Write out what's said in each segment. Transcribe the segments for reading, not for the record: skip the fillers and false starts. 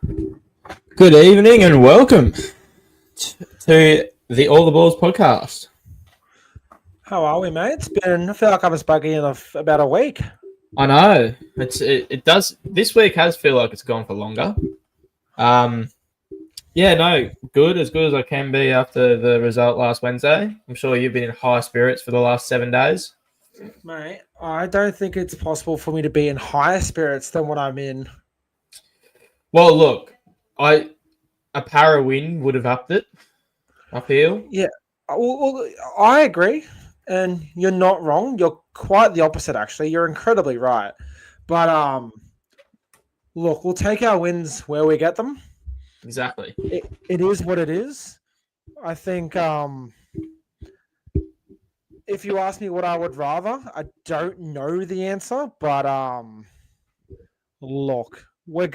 Good evening and welcome to the All the Balls podcast. How are we, mate? I feel like I haven't spoken in about a week. I know it does. This week has feel like it's gone for longer. Good as I can be after the result last Wednesday. I'm sure you've been in high spirits for the last 7 days. Mate, I don't think it's possible for me to be in higher spirits than what I'm in. Well, look, a para win would have upped it. I feel. Yeah, well, I agree, and you're not wrong. You're quite the opposite, actually. You're incredibly right. But look, we'll take our wins where we get them. Exactly. It is what it is. I think if you ask me what I would rather, I don't know the answer, but look, we're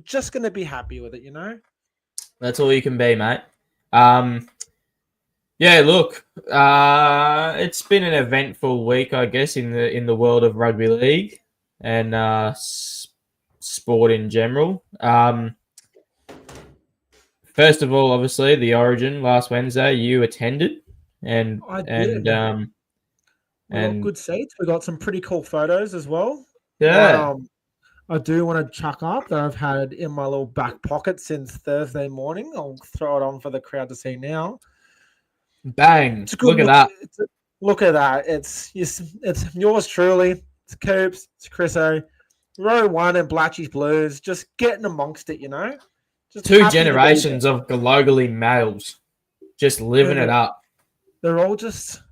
just gonna be happy with it, you know? That's all you can be, mate. Look, it's been an eventful week, I guess, in the world of rugby league and sport in general. First of all, obviously, the Origin last Wednesday, you attended, and I did. We got good seats. We got some pretty cool photos as well. Yeah. I do want to chuck up that I've had in my little back pocket since Thursday morning. I'll throw it on for the crowd to see now. Bang! Look at that. Look at that. It's yours truly. It's Coops. It's Chriso. Row 1 and Blatchy's Blues. Just getting amongst it, you know? Just 2 generations of globally males just living it up. They're all just,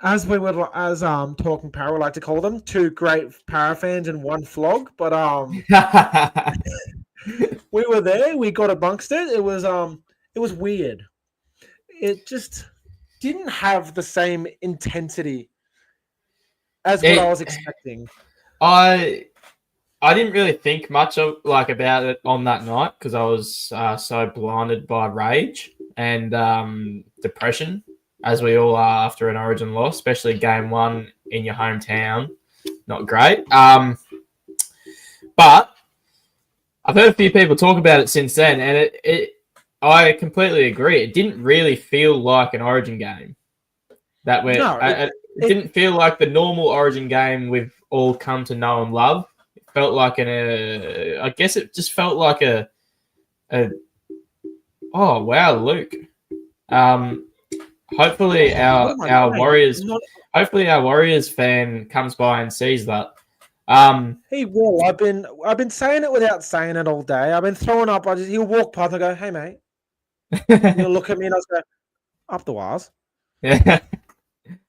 as Talking Para would like to call them, 2 great Para fans and 1 flog. But we were there. We got amongst it. It was weird. It just didn't have the same intensity as what I was expecting. I didn't really think much about it on that night because I was so blinded by rage and depression, as we all are after an Origin loss, especially game 1 in your hometown. Not great. But I've heard a few people talk about it since then, and I completely agree. It didn't really feel like an Origin game. It didn't feel like the normal Origin game we've all come to know and love. It felt like I guess it just felt like oh wow, Luke. Hopefully our Warriors fan comes by and sees that. He will. I've been saying it without saying it all day. I've been throwing up. He'll walk past and go, "Hey mate," and he'll look at me and I'll go, "Up the wires." Yeah.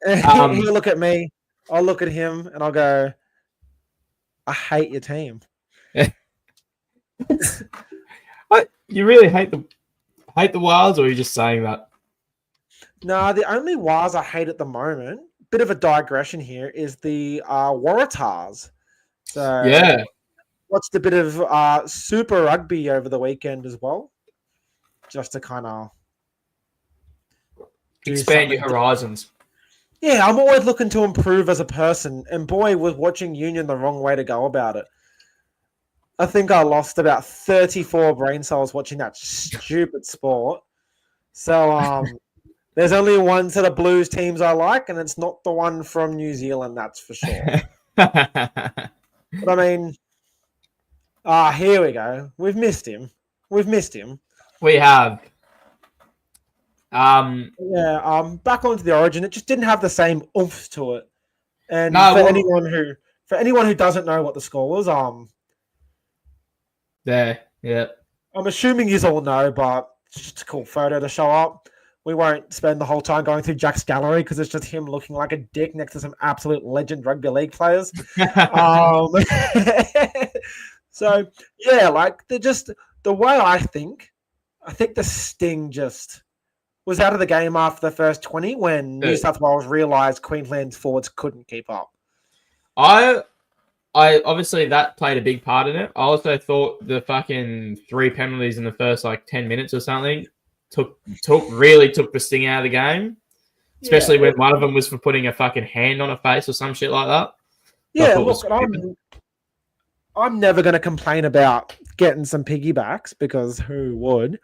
He'll look at me. I'll look at him and I'll go, "I hate your team." You really hate the Wilds, or are you just saying that? No, the only Wars I hate at the moment, bit of a digression here, is the Waratahs. So yeah, watched a bit of Super Rugby over the weekend as well, just to kind of expand your horizons. Yeah, I'm always looking to improve as a person, and boy, was watching Union the wrong way to go about it. I think I lost about 34 brain cells watching that stupid sport. So there's only one set of Blues teams I like, and it's not the one from New Zealand, that's for sure. But I mean, here we go. We've missed him. We have. Back onto the Origin. It just didn't have the same oomph to it. And for anyone who doesn't know what the score was, yeah. I'm assuming you all know, but it's just a cool photo to show up. We won't spend the whole time going through Jack's gallery because it's just him looking like a dick next to some absolute legend rugby league players. So yeah, like the way I think the sting just was out of the game after the first 20 when New South Wales realised Queensland's forwards couldn't keep up. I obviously that played a big part in it. I also thought the fucking 3 penalties in the first 10 minutes or something really took the sting out of the game. Especially when one of them was for putting a fucking hand on a face or some shit like that. Yeah, look, I'm never going to complain about getting some piggybacks because who would?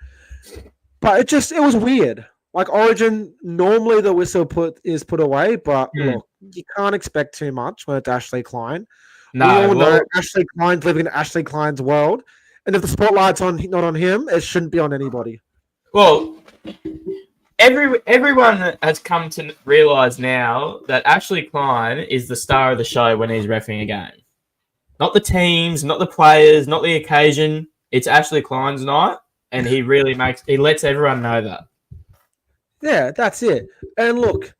But it was weird. Like Origin, normally the whistle is put away, but look, you can't expect too much when it's Ashley Klein. No, we all know Ashley Klein's living in Ashley Klein's world, and if the spotlight's not on him, it shouldn't be on anybody. Well, everyone has come to realise now that Ashley Klein is the star of the show when he's reffing a game. Not the teams, not the players, not the occasion. It's Ashley Klein's night, and he lets everyone know that. Yeah, that's it. And look,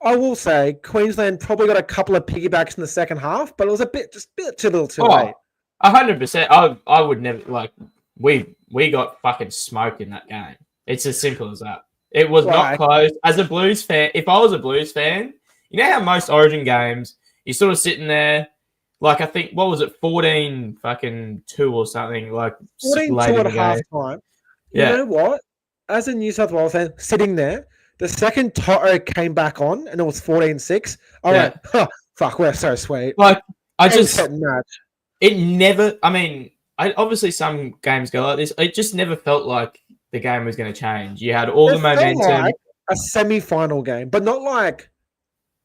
I will say Queensland probably got a couple of piggybacks in the second half, but it was a bit too little too late. 100%. I would never we got fucking smoked in that game. It's as simple as that. It was not close. As a Blues fan, if I was a Blues fan, you know how most Origin games, you're sort of sitting there, like I think, what was it, 14-2 or something, like 14-2 at half time. Yeah. You know what? As a New South Wales fan, sitting there, the second Toto came back on and it was 14-6. I went, fuck, we're so sweet. Like, it never, obviously some games go like this. It just never felt like the game was going to change. You had all the momentum. Like a semi-final game, but not like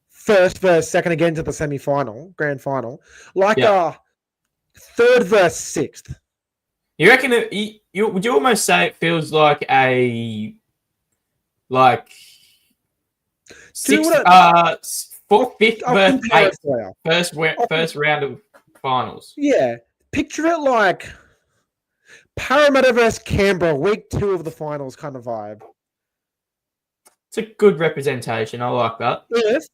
first versus second again to the semi-final, grand final. Like a third versus sixth. You reckon would you almost say it feels like a fifth versus eighth first round of finals? Yeah, picture it like Parramatta versus Canberra, week 2 of the finals kind of vibe. It's a good representation. I like that. If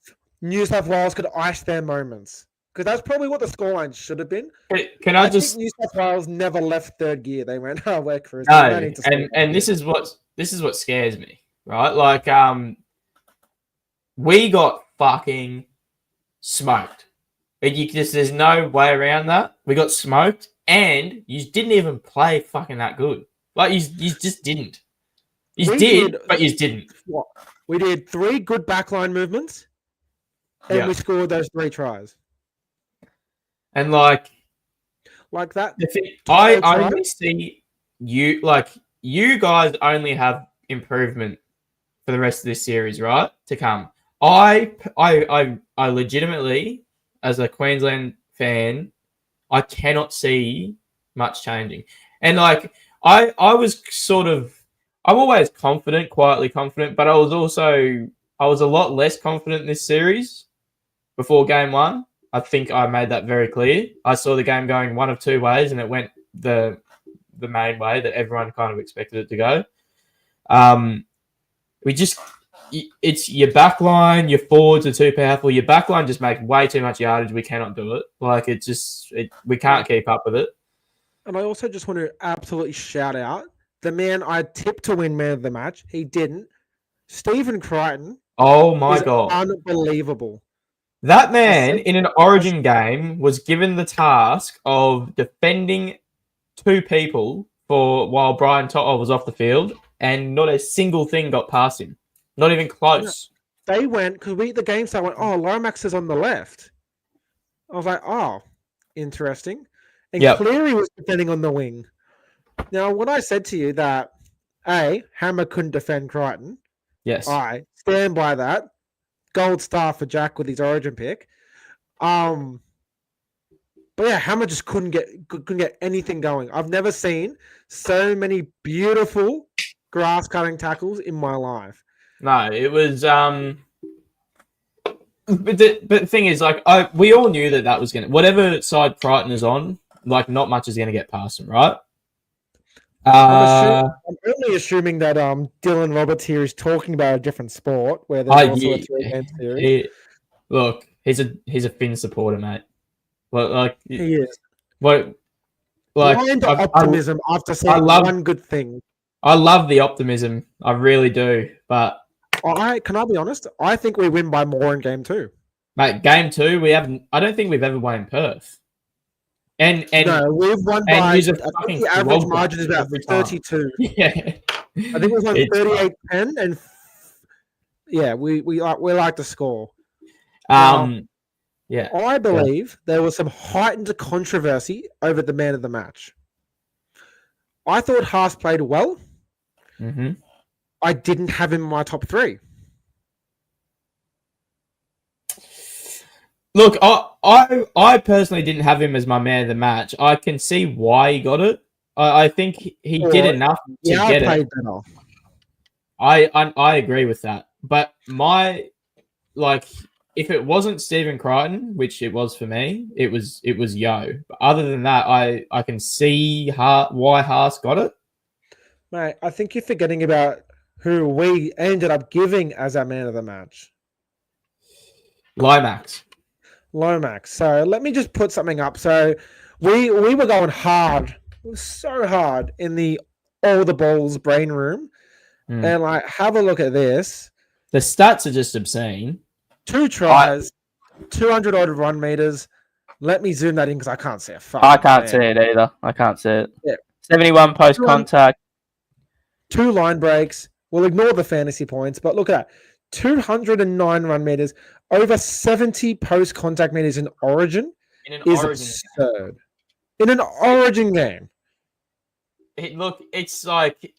New South Wales could ice their moments. Because that's probably what the scoreline should have been. I think New South Wales never left third gear. They went, we're cruising. No, and this is what scares me, right? Like, we got fucking smoked. There's no way around that. We got smoked, and you didn't even play fucking that good. Like, you just didn't. But you didn't. What? We did 3 good backline movements, and we scored those 3 tries. And like that. I only see you guys only have improvement for the rest of this series, right? To come. I legitimately, as a Queensland fan, I cannot see much changing. And like I'm always quietly confident, but I was a lot less confident in this series before game 1. I think I made that very clear. I saw the game going one of 2 ways, and it went the main way that everyone kind of expected it to go. It's your backline, your forwards are too powerful. Your backline just makes way too much yardage. We cannot do it. Like, we can't keep up with it. And I also just want to absolutely shout out the man I tipped to win man of the match. He didn't. Stephen Crichton. Oh my God. Unbelievable. That man in an Origin game was given the task of defending 2 people while Brian Toto was off the field, and not a single thing got past him. Not even close. They went, because the game started, went, Lomax is on the left. I was like, interesting. And Cleary was defending on the wing. Now, when I said to you that, Hammer couldn't defend Crichton. Yes. I stand by that. Gold star for Jack with his Origin pick. But yeah, Hammer just couldn't get anything going. I've never seen so many beautiful grass cutting tackles in my life. No, it was but the thing is, like, we all knew that was gonna, whatever side Crichton is on, like, not much is gonna get past him, right? I'm only assuming that Dylan Roberts here is talking about a different sport where there's also a 3-game series. Look, he's a Finn supporter, mate. Well, he is. Blind optimism after saying one good thing. I love the optimism. I really do. But can I be honest? I think we win by more in game 2. Mate, game 2, I don't think we've ever won in Perth. And no, we've won by. I think the average margin is about 32. Yeah, I think we've won 38-10, and we like to score. Yeah, I believe there was some heightened controversy over the man of the match. I thought Haas played well. Mm-hmm. I didn't have him in my top 3. Look, I personally didn't have him as my man of the match. I can see why he got it. I think he did enough to get played it. Better. I agree with that. But if it wasn't Stephen Crichton, which it was for me, it was Yo. But other than that, I can see why Haas got it. Mate, I think you're forgetting about who we ended up giving as our man of the match. Lomax. So let me just put something up. So we were going hard, so hard in the all the balls brain room, and like have a look at this. The stats are just obscene. 2 tries, 200 odd run meters. Let me zoom that in because I can't see a fuck. I can't see it either. I can't see it. Yeah. 71 post contact. 2 line breaks. We'll ignore the fantasy points, but look at that. 209 run meters, over 70 post contact meters in Origin is absurd. In an Origin game. It's like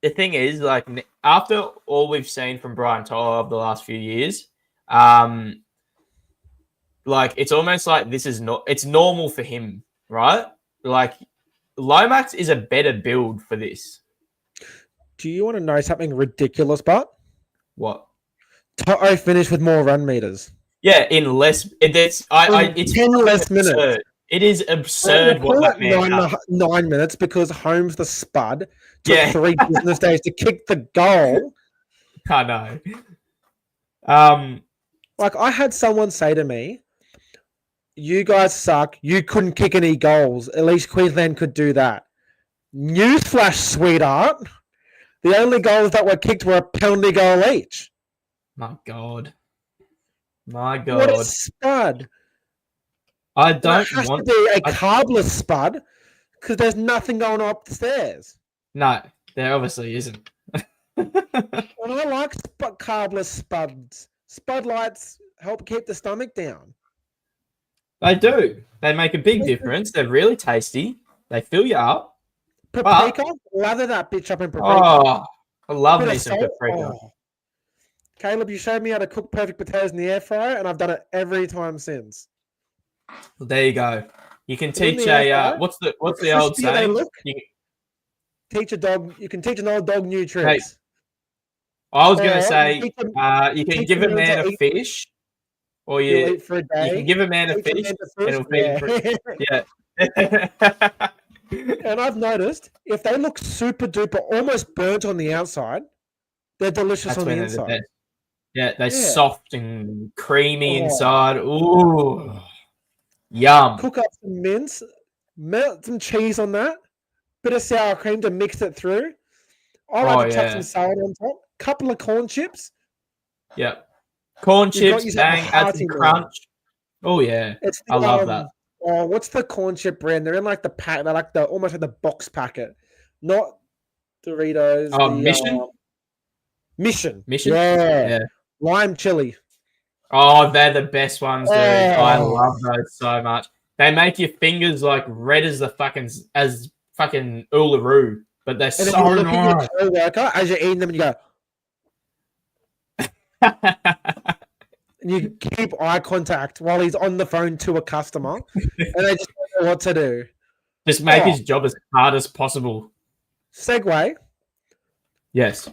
the thing is, like, after all we've seen from Brian Tyler over the last few years, like, it's almost like it's normal for him, right? Like, Lomax is a better build for this. Do you want to know something ridiculous, but? What? Toto finished with more run meters. Yeah, in less. It's 10 less minutes. Absurd. It is absurd what that man does. 9 minutes because Holmes the Spud took 3 business days to kick the goal. I know. Like, I had someone say to me, "You guys suck. You couldn't kick any goals. At least Queensland could do that." Newsflash, sweetheart. The only goals that were kicked were a penalty goal each. My God. What a spud. I don't want... It has to be a carbless spud because there's nothing going up the stairs. No, there obviously isn't. And I like carbless spuds. Spud lights help keep the stomach down. They do. They make a big difference. They're really tasty. They fill you up. Paprika? Lather that bitch up in paprika. Oh, I love me some paprika. Oh. Caleb, you showed me how to cook perfect potatoes in the air fryer, and I've done it every time since. Well, there you go. You can teach what's the old saying? You can teach an old dog new tricks. Hey, I was going to say you can give a man a fish, or you can give a man a fish, and it'll feed him. Yeah. And I've noticed if they look super duper almost burnt on the outside, they're delicious on the inside. They're soft and creamy inside. Ooh, yum. Cook up some mince, melt some cheese on that, bit of sour cream to mix it through. I like to chuck some salad on top. Couple of corn chips. Yeah, corn chips. Bang, add some crunch. Oh yeah, I love that. Oh, what's the corn chip brand? They're in like the pack. They're like almost like the box packet, not Doritos. Oh, Mission. Mission. Yeah. Lime chili. Oh, they're the best ones, dude. I love those so much. They make your fingers like red as fucking Uluru, but they're so nice. At your coworker as you're eating them, and you go. And you keep eye contact while he's on the phone to a customer, and they just don't know what to do. Just make his job as hard as possible. Segue. Yes.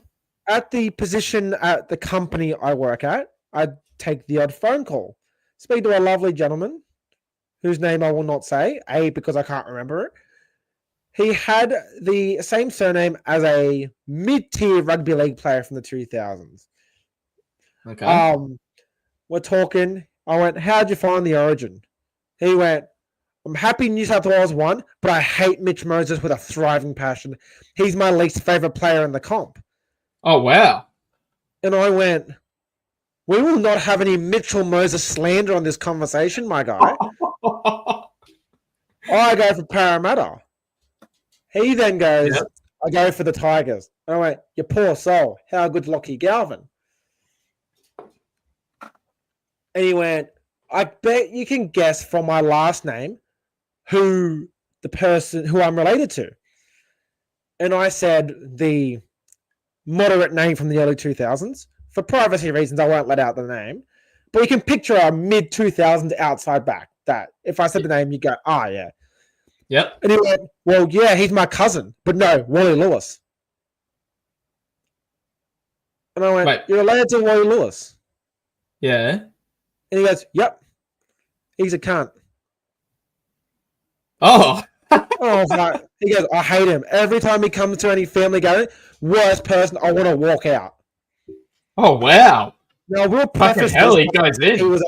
At the position at the company I work at, I take the odd phone call. Speak to a lovely gentleman whose name I will not say, because I can't remember it. He had the same surname as a mid-tier rugby league player from the 2000s. Okay. We're talking. I went, "How'd you find the Origin?" He went, "I'm happy New South Wales won, but I hate Mitch Moses with a thriving passion. He's my least favorite player in the comp." Oh, wow. And I went, "We will not have any Mitchell Moses slander on this conversation, my guy." I go for Parramatta. He then goes, "I go for the Tigers." I went, "You poor soul. How good's Lockie Galvin?" And he went, "I bet you can guess from my last name who the person who I'm related to." and I said the moderate name from the early 2000s. For privacy reasons, I won't let out the name. But you can picture a mid-2000s outside back. That if I said the name, you go, yeah. Yep. And he went, well, yeah, he's my cousin. But no, Wally Lewis. And I went, Wait. you're related to Wally Lewis? Yeah. And he goes, yep. He's a cunt. Oh. Oh, fuck. He goes, I hate him. Every time he comes to any family gathering, worst person, I want to walk out. Oh, wow. Now, we'll Fucking preface hell, this. he goes in. He was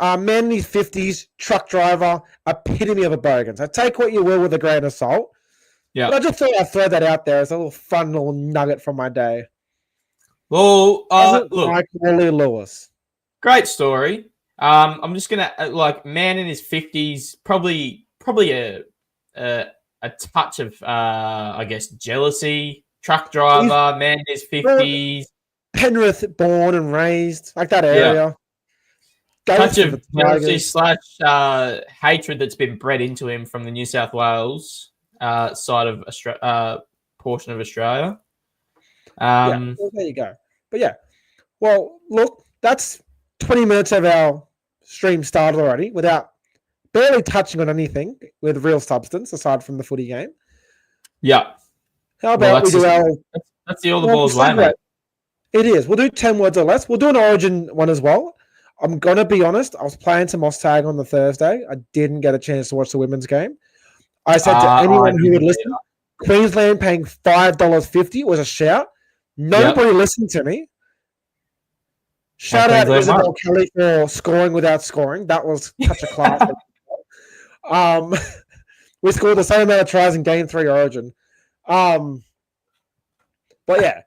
a man in his 50s, truck driver, epitome of a bogan. So take what you will with a grain of salt. Yeah. But I just thought I'd throw that out there as a little fun little nugget from my day. Well, look, like Wally Lewis. Great story. I'm just gonna man in his 50s, probably a touch of I guess jealousy. Truck driver, man in his 50s. Penrith born and raised, like that area. Yeah. Touch of jealousy / hatred that's been bred into him from the New South Wales side of portion of Australia. Well, there you go. But yeah, well, look, that's 20 minutes of our stream started already without barely touching on anything with real substance aside from the footy game. Yeah. How about we do our... That's the all the balls way, mate. It is. We'll do 10 words or less. We'll do an Origin one as well. I'm going to be honest. I was playing some Tag on the Thursday. I didn't get a chance to watch the women's game. I said to anyone who would listen, Queensland paying $5.50 was a shout. Nobody listened to me. Shout out to Isabel Kelly for scoring without scoring. That was such a class. We scored the same amount of tries in Game 3 Origin. But yeah,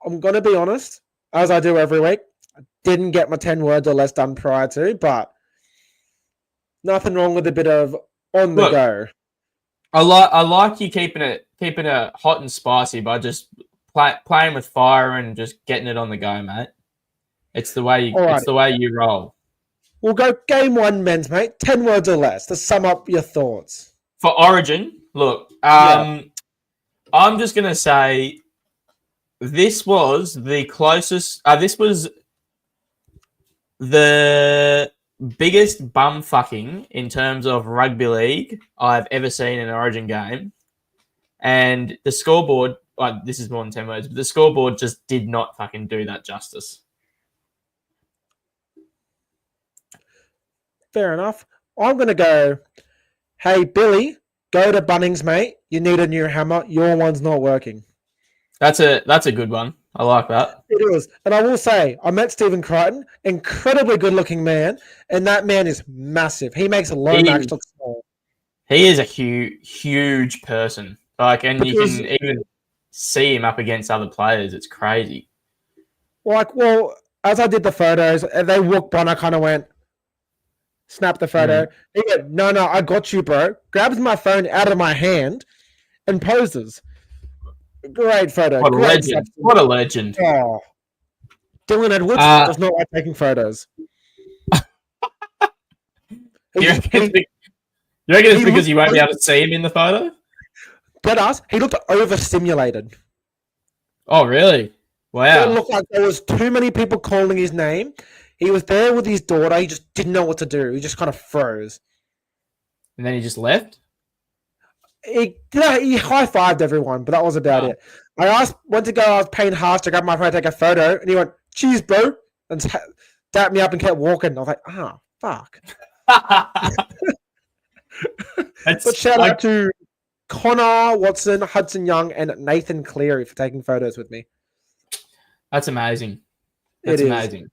I'm going to be honest, as I do every week. I didn't get my 10 words or less done prior to, but nothing wrong with a bit of on the go. I like you keeping it hot and spicy by just playing with fire and just getting it on the go, mate. It's the way you roll. We'll go game 1 men's, mate. 10 words or less to sum up your thoughts. For Origin, look, I'm just going to say this was the closest... this was the biggest bum fucking in terms of rugby league I've ever seen in an Origin game. And the scoreboard... this is more than 10 words, but the scoreboard just did not fucking do that justice. Fair enough. I'm going to go, hey, Billy, go to Bunnings, mate. You need a new hammer. Your one's not working. That's a good one. I like that. It is. And I will say, I met Stephen Crichton, incredibly good-looking man, and that man is massive. He makes a Lomax look small. He is a huge person. And you can even see him up against other players. It's crazy. Well, as I did the photos, they walked by and I kind of went, snap the photo. He went, no, I got you, bro. Grabs my phone out of my hand and poses. Great photo. What a legend. What a legend. Oh. Dylan Edwards does not like taking photos. You reckon it's because you won't be able to see him in the photo? Get us. He looked overstimulated. Oh, really? Wow. It looked like there was too many people calling his name. He was there with his daughter. He just didn't know what to do. He just kind of froze. And then he just left? He high-fived everyone, but that was about it. I went to go, I was paying Haas to grab my phone, take a photo, and he went, cheers, bro, and dapped me up and kept walking. I was like, fuck. But shout out to Connor Watson, Hudson Young, and Nathan Cleary for taking photos with me. That's amazing. That's amazing.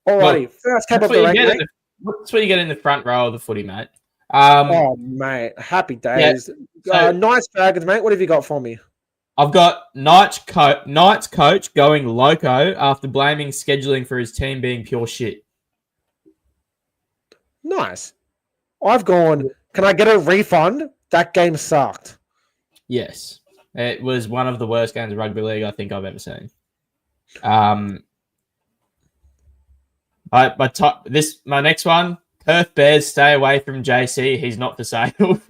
Alrighty, first cap of the rank, mate. That's where you get in the front row of the footy, mate. Mate, happy days. Nice Dragons, mate. What have you got for me? I've got Knight's coach going loco after blaming scheduling for his team being pure shit. Nice. I've gone, can I get a refund? That game sucked. Yes. It was one of the worst games of rugby league I think I've ever seen. My next one, Perth Bears, stay away from JC. He's not for sale.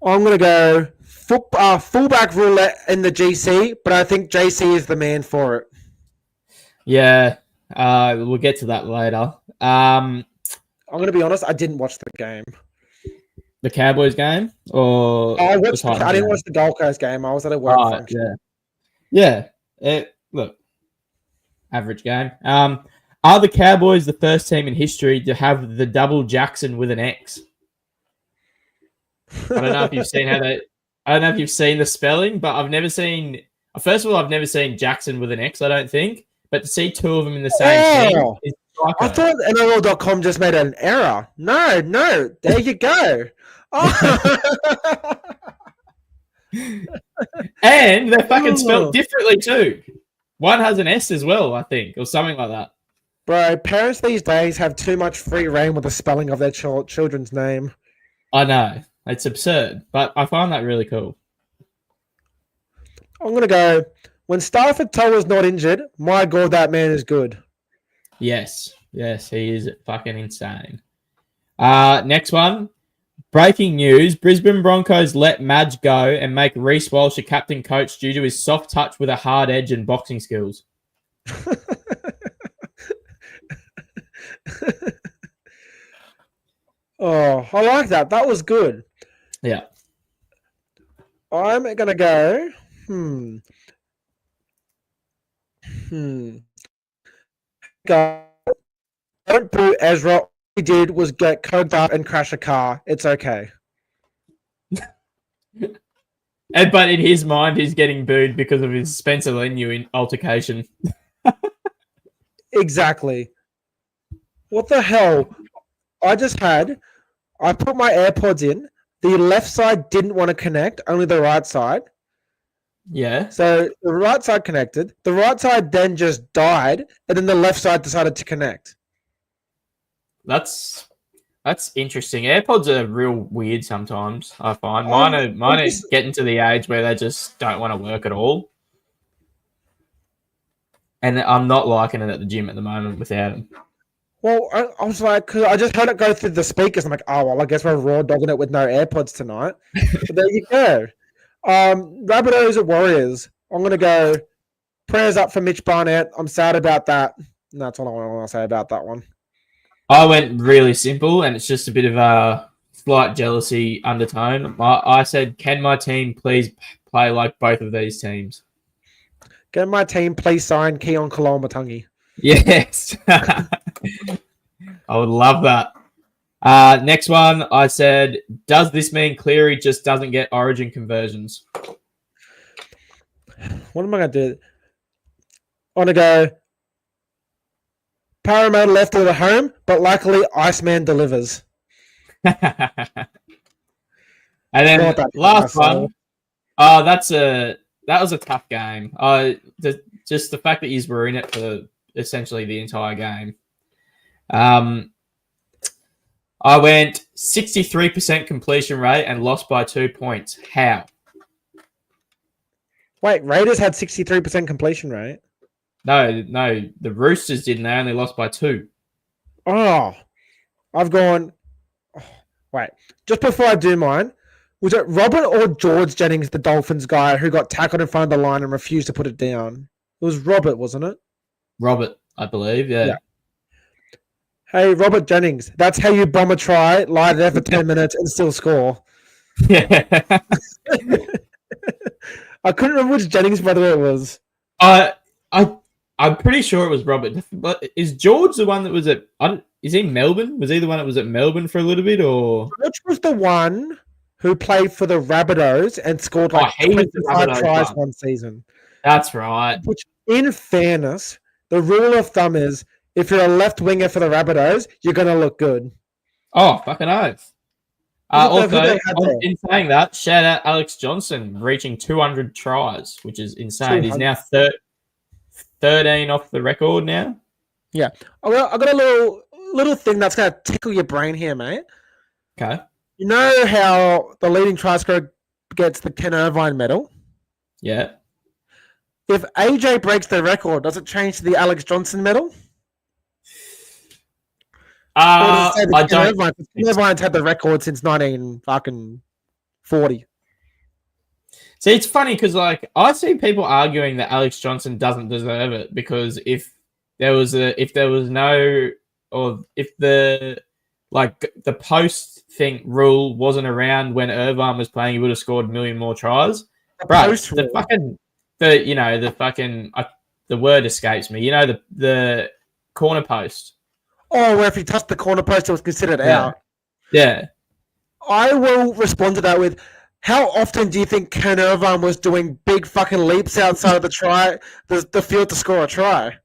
I'm going to go fullback roulette in the GC, but I think JC is the man for it. Yeah, we'll get to that later. I'm going to be honest, I didn't watch the game. The Cowboys game? Or I didn't watch the Gold Coast game. I was at a work function. Yeah. Look, average game. Are the Cowboys the first team in history to have the double Jackson with an X? I don't know if you've seen I don't know if you've seen the spelling, but I've never seen. First of all, I've never seen Jackson with an X. I don't think, but to see two of them in the same team is I thought NRL.com just made an error. No, there you go. Oh. And they're fucking spelled differently too. One has an S as well, I think, or something like that. Bro, parents these days have too much free reign with the spelling of their children's name. I know. It's absurd, but I find that really cool. I'm going to go, when Stafford Toll's not injured, my God, that man is good. Yes, he is fucking insane. Next one. Breaking news, Brisbane Broncos let Madge go and make Reece Walsh a captain coach due to his soft touch with a hard edge and boxing skills. Oh, I like that. That was good. Yeah. I'm going to go, Don't boo Ezra. All he did was get coked up and crash a car. It's okay. But in his mind, he's getting booed because of his Spencer Leniu altercation. Exactly. What the hell? I put my AirPods in. The left side didn't want to connect, only the right side. Yeah. So the right side connected. The right side then just died, and then the left side decided to connect. That's interesting. AirPods are real weird sometimes, I find. Mine are getting to the age where they just don't want to work at all. And I'm not liking it at the gym at the moment without them. Well, I was like, cause I just heard it go through the speakers. I'm like, oh, well, I guess we're raw dogging it with no AirPods tonight. But there you go. Rabbitohs at Warriors. I'm going to go prayers up for Mitch Barnett. I'm sad about that. And that's all I want to say about that one. I went really simple, and it's just a bit of a slight jealousy undertone. I said, can my team please play like both of these teams? Can my team please sign Keon Koloamatangi? Yes. I would love that. Next one, I said, does this mean Cleary just doesn't get origin conversions? What am I going to do? I want to go Parramatta left it at home, but luckily Iceman delivers. And then last one. Oh, that was a tough game. Just the fact that you were in it for essentially the entire game. I went 63% completion rate and lost by 2 points. How? Wait, Raiders had 63% completion rate? No, the Roosters didn't. They only lost by 2. Oh, I've gone... Oh, wait, just before I do mine, was it Robert or George Jennings, the Dolphins guy, who got tackled in front of the line and refused to put it down? It was Robert, wasn't it? Robert, I believe, yeah. Hey, Robert Jennings, that's how you bomb a try, lie there for 10 minutes and still score. Yeah. I couldn't remember which Jennings brother it was. I'm pretty sure it was Robert. But is George the one that was at... is he Melbourne? Was he the one that was at Melbourne for a little bit? Or George was the one who played for the Rabbitohs and scored like 25 tries one season. That's right. Which, in fairness, the rule of thumb is if you're a left winger for the Rabbitohs, you're going to look good. Oh, fucking oath. Also, in saying that, shout out Alex Johnson reaching 200 tries, which is insane. 200. He's now 13 off the record now. Yeah. I got a little thing that's going to tickle your brain here, mate. Okay. You know how the leading try scorer gets the Ken Irvine medal? Yeah. If AJ breaks the record, does it change to the Alex Johnson medal? I don't. Irvine's had the record since 1940. See, it's funny because like I see people arguing that Alex Johnson doesn't deserve it because if the post thing rule wasn't around when Irvine was playing, he would have scored a million more tries. The word escapes me. The corner post. Oh, where if he touched the corner post, it was considered out. Yeah. I will respond to that with, how often do you think Ken Irvine was doing big fucking leaps outside of the field to score a try?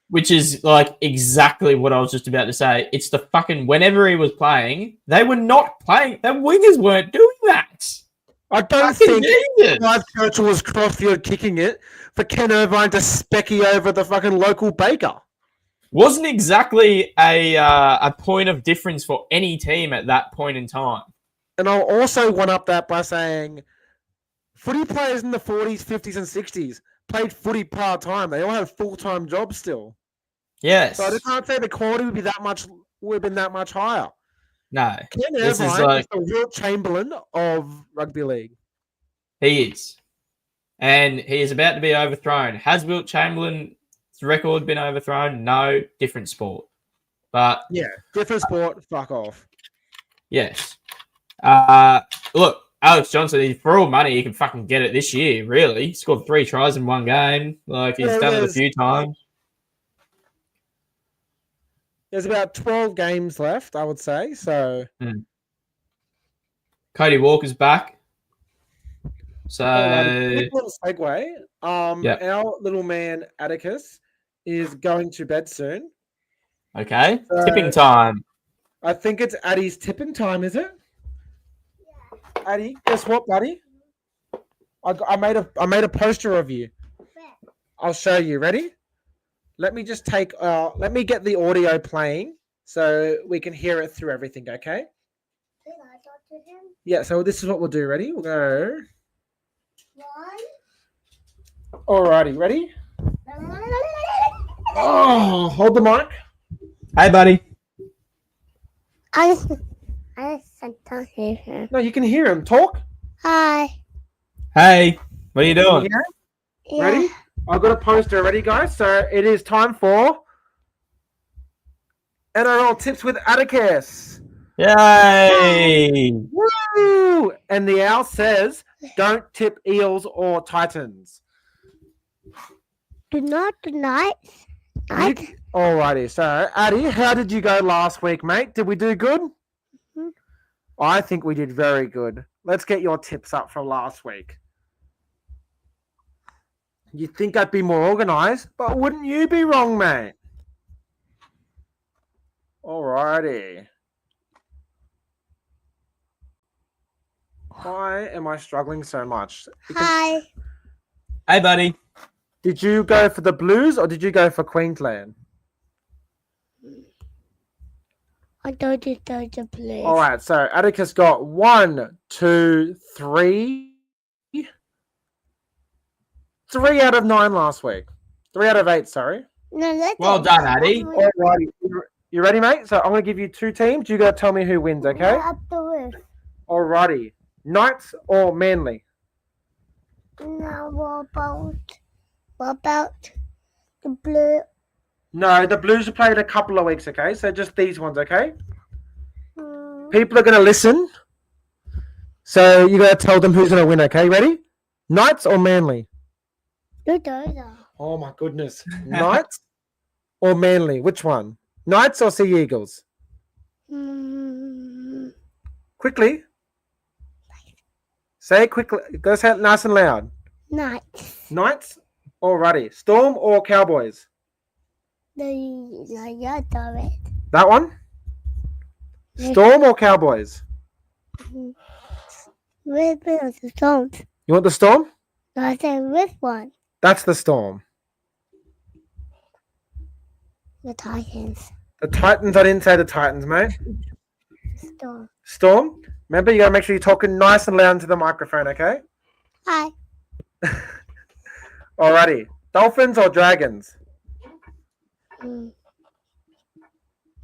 Which is like exactly what I was just about to say. It's the fucking whenever he was playing, they were not playing. The wingers weren't doing that. I don't think Clive Churchill was crossfield kicking it for Ken Irvine to specky over the fucking local baker. Wasn't exactly a point of difference for any team at that point in time. And I'll also one up that by saying footy players in the 40s, 50s, and 60s played footy part-time. They all had full-time jobs still. Yes. So I can't say the quality would have been that much higher. No. Ken Irvine is the Wilt Chamberlain of rugby league. He is. And he is about to be overthrown. Has Wilt Chamberlain's record been overthrown? No. Different sport. But yeah, different sport. Fuck off. Yes. Look, Alex Johnson, for all money, he can fucking get it this year, really. He scored 3 tries in one game. Like, he's done it a few times. There's about 12 games left, I would say. So, Cody Walker's back. So, quick little segue. Our little man Atticus is going to bed soon. Okay, so, tipping time. I think it's Addie's tipping time, is it? Yeah. Addie, guess what, buddy? I made a poster of you. I'll show you. Ready? Let me just let me get the audio playing so we can hear it through everything, okay? Can I talk to him? Yeah, so this is what we'll do. Ready? We'll go. 1. Alrighty, ready? Oh, hold the mic. Hey, buddy. I can't hear him. No, you can hear him. Talk. Hi. Hey, what are you doing? Yeah. Ready? I've got a poster. Ready, guys? So it is time for NRL Tips with Atticus. Yay! Woo! And the owl says, don't tip Eels or Titans. Do not tonight. Alrighty. So, Addie, how did you go last week, mate? Did we do good? Mm-hmm. I think we did very good. Let's get your tips up from last week. You'd think I'd be more organised, but wouldn't you be wrong, mate? Alrighty. Why am I struggling so much? Hi. Hey, buddy. Did you go for the Blues or did you go for Queensland? I don't do the Blues. All right, so Atticus got 1, 2, 3. 3 out of 9 last week. 3 out of 8, sorry. No, well done, Addie. All righty. You ready, mate? So I'm going to give you 2 teams. You got to tell me who wins, okay? Up the roof. All righty. Knights or Manly? No, what about the Blue? No, the Blues have played a couple of weeks, okay? So just these ones, okay? People are going to listen. So you got to tell them who's going to win, okay? Ready? Knights or Manly? Oh, my goodness. Knights or Manly? Which one? Knights or Sea Eagles? Quickly. Say it quickly. Go say it nice and loud. Knights. Knights? Alrighty. Storm or Cowboys? That one? Storm or Cowboys? With the Storm. You want the Storm? No, I said with one. That's the Storm. The Titans. The Titans? I didn't say the Titans, mate. Storm. Storm? Remember, you got to make sure you're talking nice and loud into the microphone, okay? Hi. Alrighty. Dolphins or Dragons?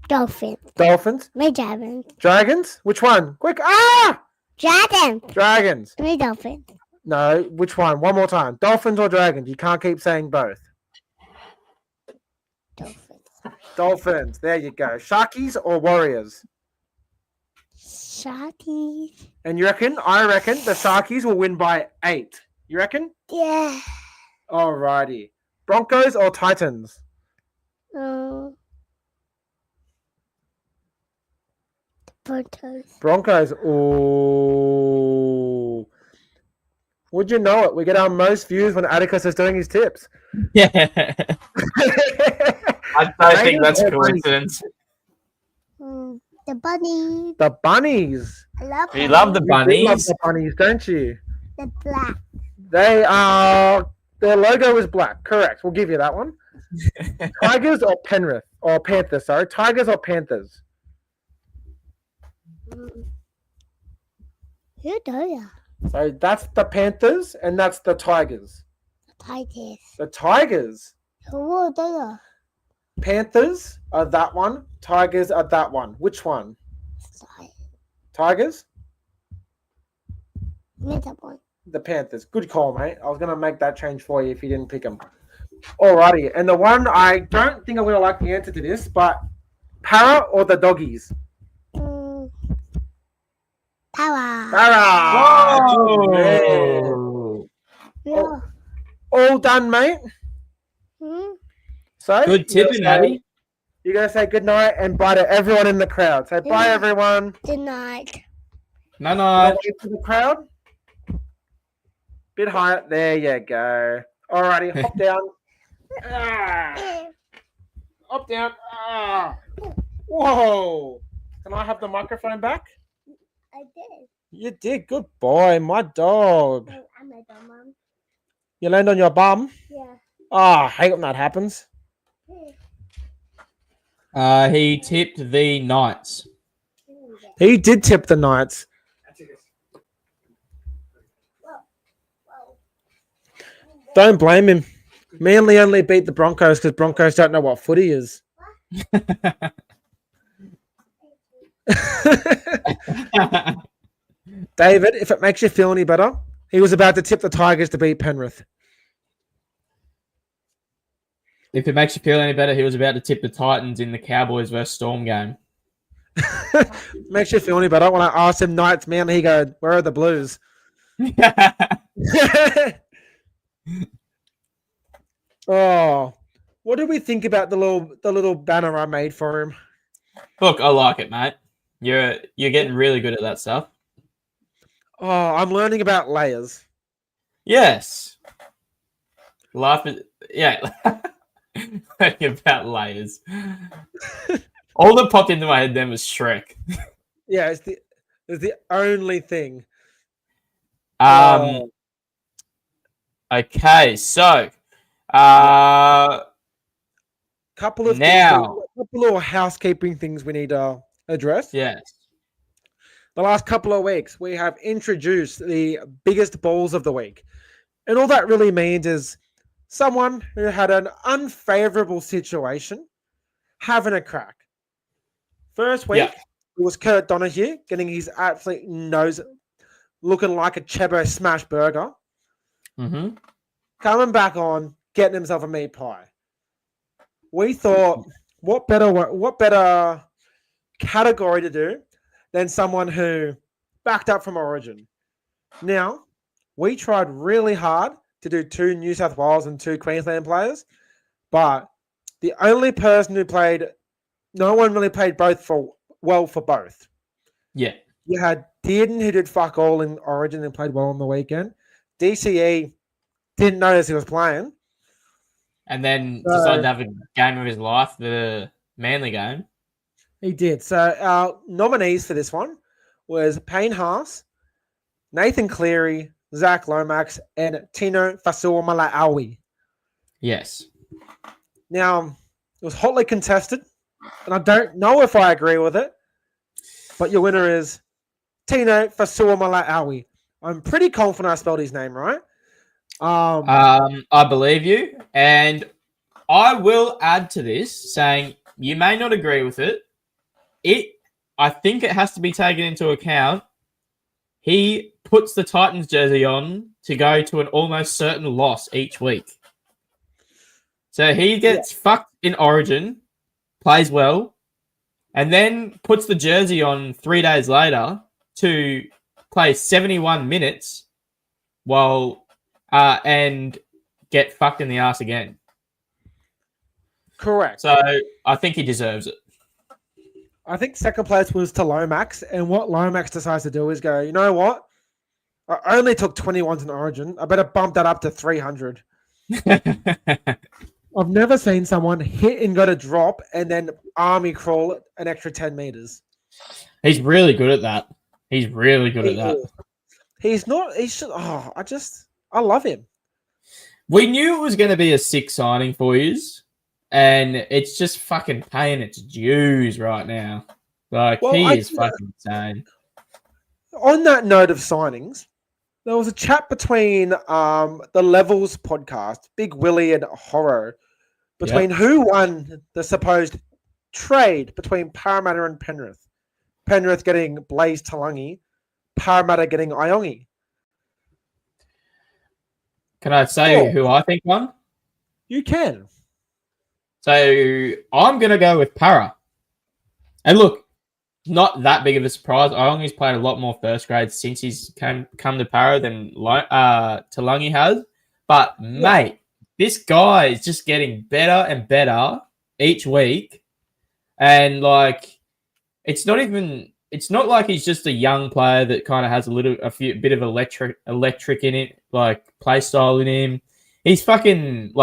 Dolphins. Dolphins. Me dragons. Dragons. Which one? Quick. Ah! Dragons. Dragons. Me dolphins. No, which one? One more time. Dolphins or dragons? You can't keep saying both. Dolphins. Dolphins. There you go. Sharkies or Warriors? Sharkies. And you reckon? I reckon the Sharkies will win by 8. You reckon? Yeah. Alrighty. Broncos or Titans? Broncos. Ooh. Would you know it? We get our most views when Atticus is doing his tips. Yeah. I don't think that's a coincidence. The bunnies. The bunnies. I love You love the You do bunnies. love the bunnies, don't you? the black. They are. Their logo is black. Correct. We'll give you that one. Tigers or Penrith or Panthers? Sorry, Tigers or Panthers? Who do ya? So that's the Panthers and that's the Tigers. Tigers. The Tigers. Who do ya? Panthers are that one. Tigers are that one. Which one? Tigers? Me that one. The Panthers. Good call, mate. I was going to make that change for you if you didn't pick them. Alrighty. And the one, I don't think I'm going to like the answer to this, but Para or the Doggies? Power. Para! Whoa. Yeah. All done, mate. So Good tipping, Abby. You're going to say good night and bye to everyone in the crowd. Say bye, Yeah. everyone. Good night. No. Wave to the crowd. Bit higher. There you go. Alrighty, hop down. Hop down. Whoa. Can I have the microphone back? I did. You did. Good boy, my dog. I'm a dumb mom. You land on your bum? Yeah. Oh, I hate when that happens. He tipped the Knights. He did tip the Knights. Don't blame him. Manly only beat the Broncos because Broncos don't know what footy is. David, if it makes you feel any better, he was about to tip the Tigers to beat Penrith. If it makes you feel any better, he was about to tip the Titans in the Cowboys versus Storm game. Makes you feel any better when I asked him Knights, man, he go, where are the Blues? Oh, what do we think about the little banner I made for him? Look, I like it, mate. You're getting really good at that stuff. Oh, I'm learning about layers. Yes. Life is learning about layers. All that popped into my head then was Shrek. Yeah, it's the only thing. Okay, so couple of little housekeeping things we need to address. yes. The last couple of weeks, we have introduced the biggest balls of the week. And all that really means is someone who had an unfavorable situation having a crack. First week, it was Kurt Donahue getting his absolute nose looking like a Chebo smash burger. Mm-hmm. Coming back on, getting himself a meat pie. We thought, what better category to do than someone who backed up from Origin. Now, we tried really hard to do 2 New South Wales and 2 Queensland players, but the only person who played, no one really played both for both. Yeah. You had Dearden, who did fuck all in Origin and played well on the weekend. DCE didn't notice he was playing. And then decided to have a game of his life, the Manly game. He did. So our nominees for this one was Payne Haas, Nathan Cleary, Zach Lomax, and Tino Fasuamaleaui. Yes. Now, it was hotly contested, and I don't know if I agree with it, but your winner is Tino Fasuamaleaui. I'm pretty confident I spelled his name right. I believe you, and I will add to this saying you may not agree with it, I think it has to be taken into account. He puts the Titans jersey on to go to an almost certain loss each week. So he gets fucked in Origin, plays well, and then puts the jersey on 3 days later to play 71 minutes and get fucked in the ass again. Correct. So I think he deserves it. I think second place was to Lomax, and what Lomax decides to do is go, you know what? I only took 21s in Origin. I better bump that up to 300. I've never seen someone hit and go to drop and then army crawl an extra 10 meters. He's really good at that. He's really good at that. I love him. We knew it was going to be a sick signing for yous, and it's just fucking paying its dues right now. He is fucking insane. On that note of signings, there was a chat between the Levels podcast, Big Willie and Horror, between who won the supposed trade between Parramatta and Penrith. Penrith getting Blaze Talangi, Parramatta getting Iongi. Can I say who I think won? You can. So I'm going to go with Para. And look, not that big of a surprise. Iongi's played a lot more first grade since he's come to Para than Talangi has. But, mate, this guy is just getting better and better each week. And, it's not like he's just a young player that kind of has a bit of electric in it, play style in him. He's fucking,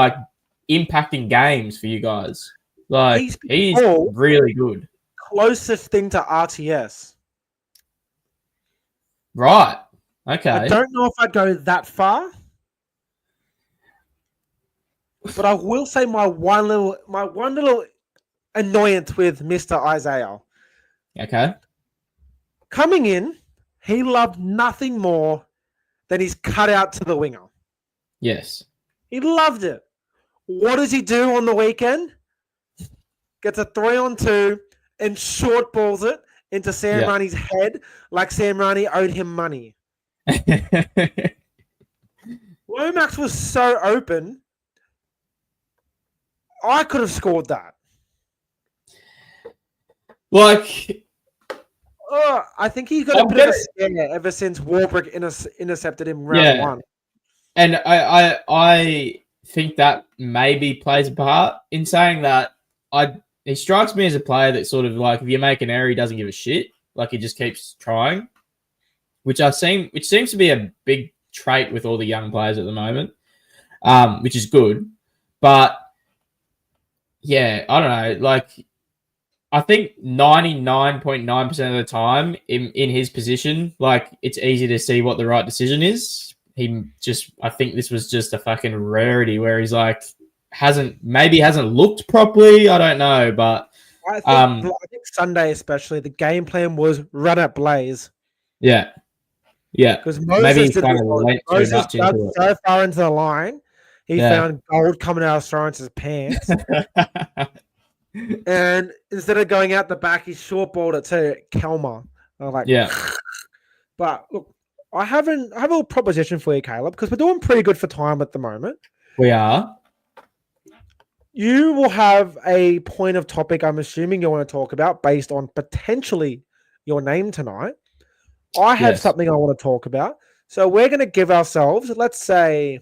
impacting games for you guys. He's really good. Closest thing to RTS. Right. Okay. I don't know if I'd go that far. But I will say my one little annoyance with Mr. Isaiah. Okay. Coming in, he loved nothing more than his cut out to the winger. Yes. He loved it. What does he do on the weekend? Gets a 3-on-2 and short balls it into Sam Rani's head like Sam Rani owed him money. Lomax was so open. I could have scored that. I think he got a bit of a scare ever since Warbrick intercepted him round one. And I think that maybe plays a part in saying that he strikes me as a player that sort of if you make an error, he doesn't give a shit. He just keeps trying, which seems to be a big trait with all the young players at the moment, which is good. But yeah, I don't know. I think 99.9% of the time in his position, it's easy to see what the right decision is. I think this was just a fucking rarity where he's hasn't looked properly. I don't know, but I think Sunday especially the game plan was run at Blaze. Yeah, because Moses got so far into the line, he found gold coming out of Sorensen's pants, and instead of going out the back, he short balled it to Kelmer. But look, I have a proposition for you, Caleb, because we're doing pretty good for time at the moment. We are. You will have a point of topic I'm assuming you want to talk about based on potentially your name tonight. I have something I want to talk about. So we're going to give ourselves, let's say,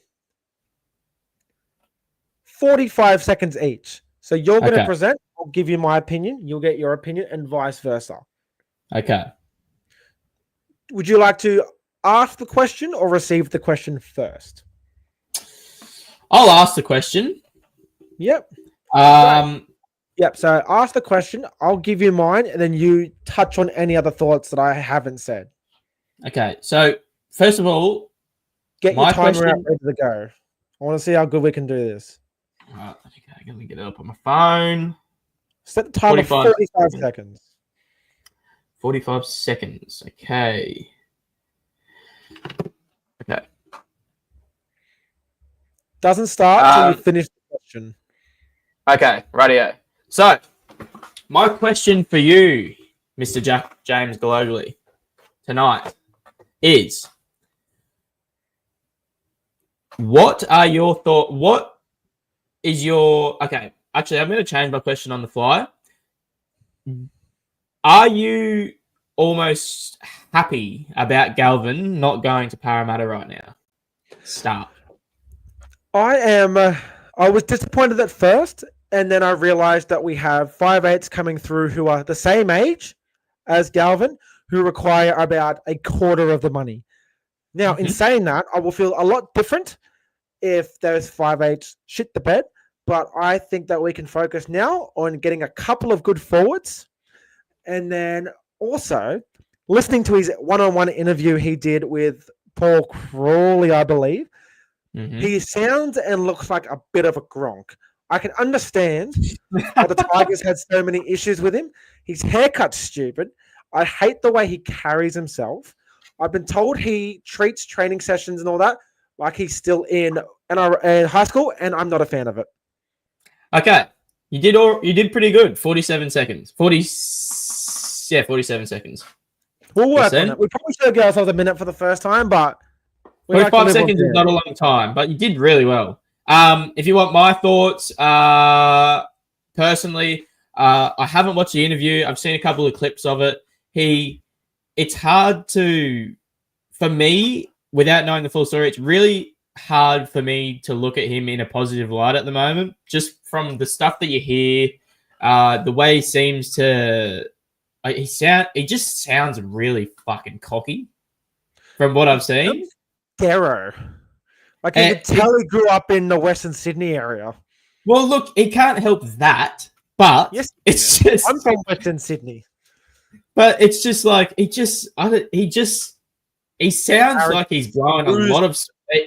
45 seconds each. So you're going to present. I'll give you my opinion. You'll get your opinion and vice versa. Okay. Would you like to ask the question or receive the question first? I'll ask the question. Yep. Yep. So ask the question. I'll give you mine, and then you touch on any other thoughts that I haven't said. Okay. So first of all, get your timer out ready to go. I want to see how good we can do this. All right. Okay. Let me get it up on my phone. Set the timer 45 seconds. 45 seconds. Okay. Okay. Doesn't start until you finish the question. Okay, rightio. So, my question for you Mr. Jack James globally tonight is, what are your thoughts? What is your... Okay, actually, I'm going to change my question on the fly. Are you almost happy about Galvin not going to Parramatta right now? Start. I am. I was disappointed at first, and then I realised that we have 5'8" coming through who are the same age as Galvin, who require about a quarter of the money. Now, in saying that, I will feel a lot different if those 5'8" shit the bed, but I think that we can focus now on getting a couple of good forwards, and then also listening to his one-on-one interview he did with Paul Crawley, I believe. He sounds and looks like a bit of a Gronk. I can understand why the Tigers had so many issues with him. His haircut's stupid. I hate the way he carries himself. I've been told he treats training sessions and all that like he's still in high school, and I'm not a fan of it. Okay, you did pretty good. 47 seconds. 47 seconds. We'll work on it. We probably should have given ourselves a minute for the first time, but 45 seconds is not a long time, but you did really well. If you want my thoughts, personally, I haven't watched the interview. I've seen a couple of clips of it. It's hard for me, without knowing the full story, it's really hard for me to look at him in a positive light at the moment. Just from the stuff that you hear, the way he seems to, he just sounds really fucking cocky from what I've seen. Darrow. Like you could tell he grew up in the Western Sydney area. Well, look, it can't help that, but yes, it's just... I'm from Western Sydney. But it's just like, he sounds like he's blowing a lot of...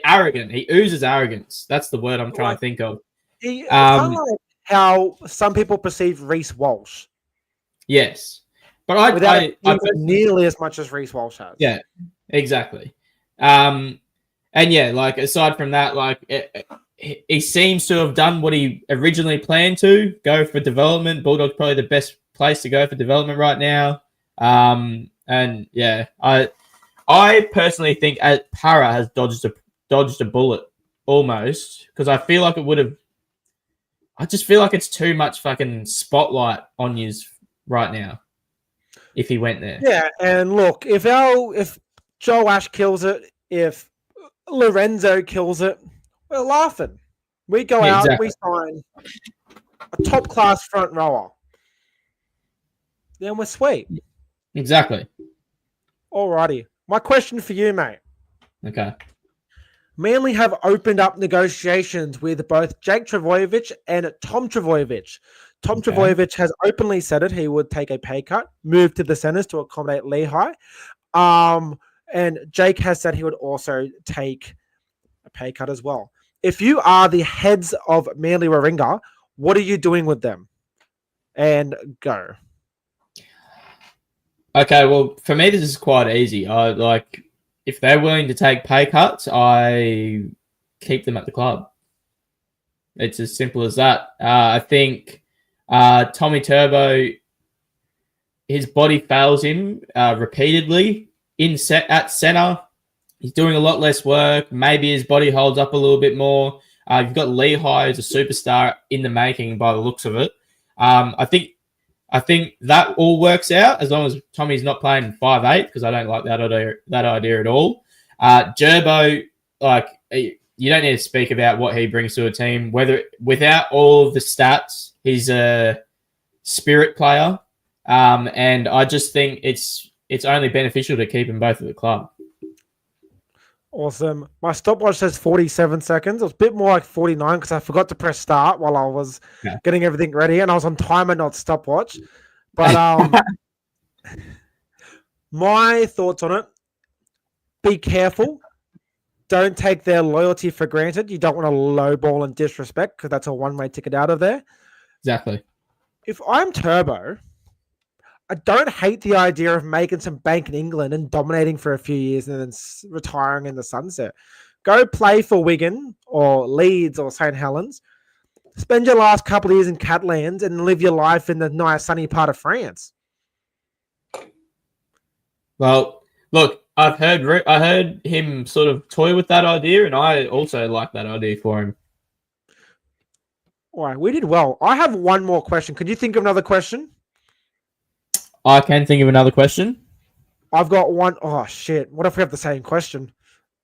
Arrogant. He oozes arrogance. That's the word I'm trying to think of. It's kind of like how some people perceive Reece Walsh. Yes. But I nearly as much as Reece Walsh has. Yeah, exactly. And yeah, like aside from that, like he seems to have done what he originally planned to go for development. Bulldog's probably the best place to go for development right now. And yeah, I personally think Para has dodged a bullet almost, because I feel like it would have. I just feel like it's too much fucking spotlight on you right now if he went there. Yeah, and look, if Joe Ash kills it, if Lorenzo kills it, we're laughing. We go out, we sign a top-class front rower. Then we're sweet. Exactly. Alrighty. My question for you, mate. Okay. Manly have opened up negotiations with both Jake Trbojevic and Tom Trbojevic. Tom Trbojevic has openly said it. He would take a pay cut, move to the centres to accommodate Lehigh. And Jake has said he would also take a pay cut as well. If you are the heads of Manly Warringah, what are you doing with them? And go. Okay, well, for me, this is quite easy. If they're willing to take pay cuts, I keep them at the club. It's as simple as that. I think Tommy Turbo, his body fails him repeatedly at centre. He's doing a lot less work. Maybe his body holds up a little bit more. You've got Lehigh as a superstar in the making by the looks of it. I think that all works out as long as Tommy's not playing 5'8", because I don't like that idea at all. Gerbo, you don't need to speak about what he brings to a team. Without all of the stats, he's a spirit player, and I just think it's only beneficial to keep them both at the club. Awesome. My stopwatch says 47 seconds. It was a bit more like 49 because I forgot to press start while I was getting everything ready, and I was on timer, not stopwatch. But my thoughts on it, be careful. Don't take their loyalty for granted. You don't want to lowball and disrespect, because that's a one-way ticket out of there. Exactly. If I'm Turbo, I don't hate the idea of making some bank in England and dominating for a few years and then retiring in the sunset. Go play for Wigan or Leeds or St. Helens. Spend your last couple of years in Catalans and live your life in the nice sunny part of France. Well, look, I heard him sort of toy with that idea, and I also like that idea for him. All right, we did well. I have one more question. Could you think of another question? I can think of another question. I've got one. Oh shit! What if we have the same question?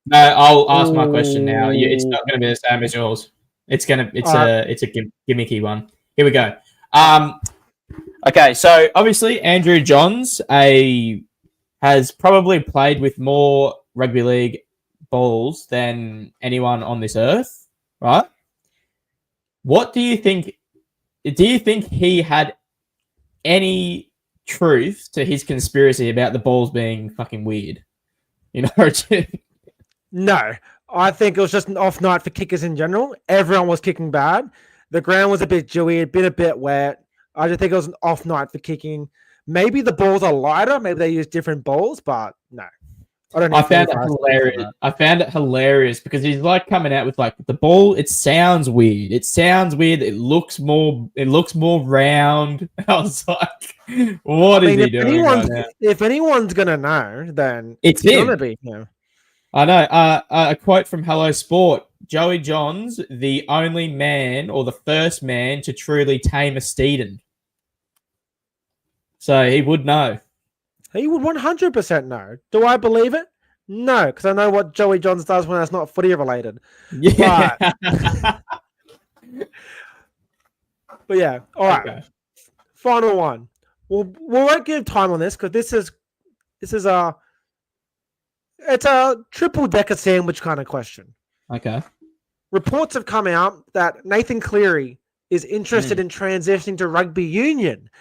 No, I'll ask my question now. It's not going to be the same as yours. It's a gimmicky one. Here we go. Okay, so obviously Andrew Johns has probably played with more rugby league balls than anyone on this earth, right? What do you think? Do you think he had any truth to his conspiracy about the balls being fucking weird in Origin? No, I think it was just an off night for kickers in general. Everyone was kicking bad. The ground was a bit dewy, been a bit wet. I just think it was an off night for kicking. Maybe the balls are lighter. Maybe they use different balls, but no. I found it hilarious. I found it hilarious because he's like coming out with like the ball. It sounds weird. It looks more round. I was like, what is he doing right now? If anyone's gonna know, then it's gonna be him. I know. A quote from Hello Sport: Joey Johns, the only man or the first man to truly tame a Steeden. So he would know. He would 100% know. Do I believe it? No, because I know what Joey Johns does when that's not footy related. Yeah. But yeah, all right. Okay. Final one. We won't give time on this because this is it's a triple decker sandwich kind of question. Okay. Reports have come out that Nathan Cleary is interested in transitioning to rugby union.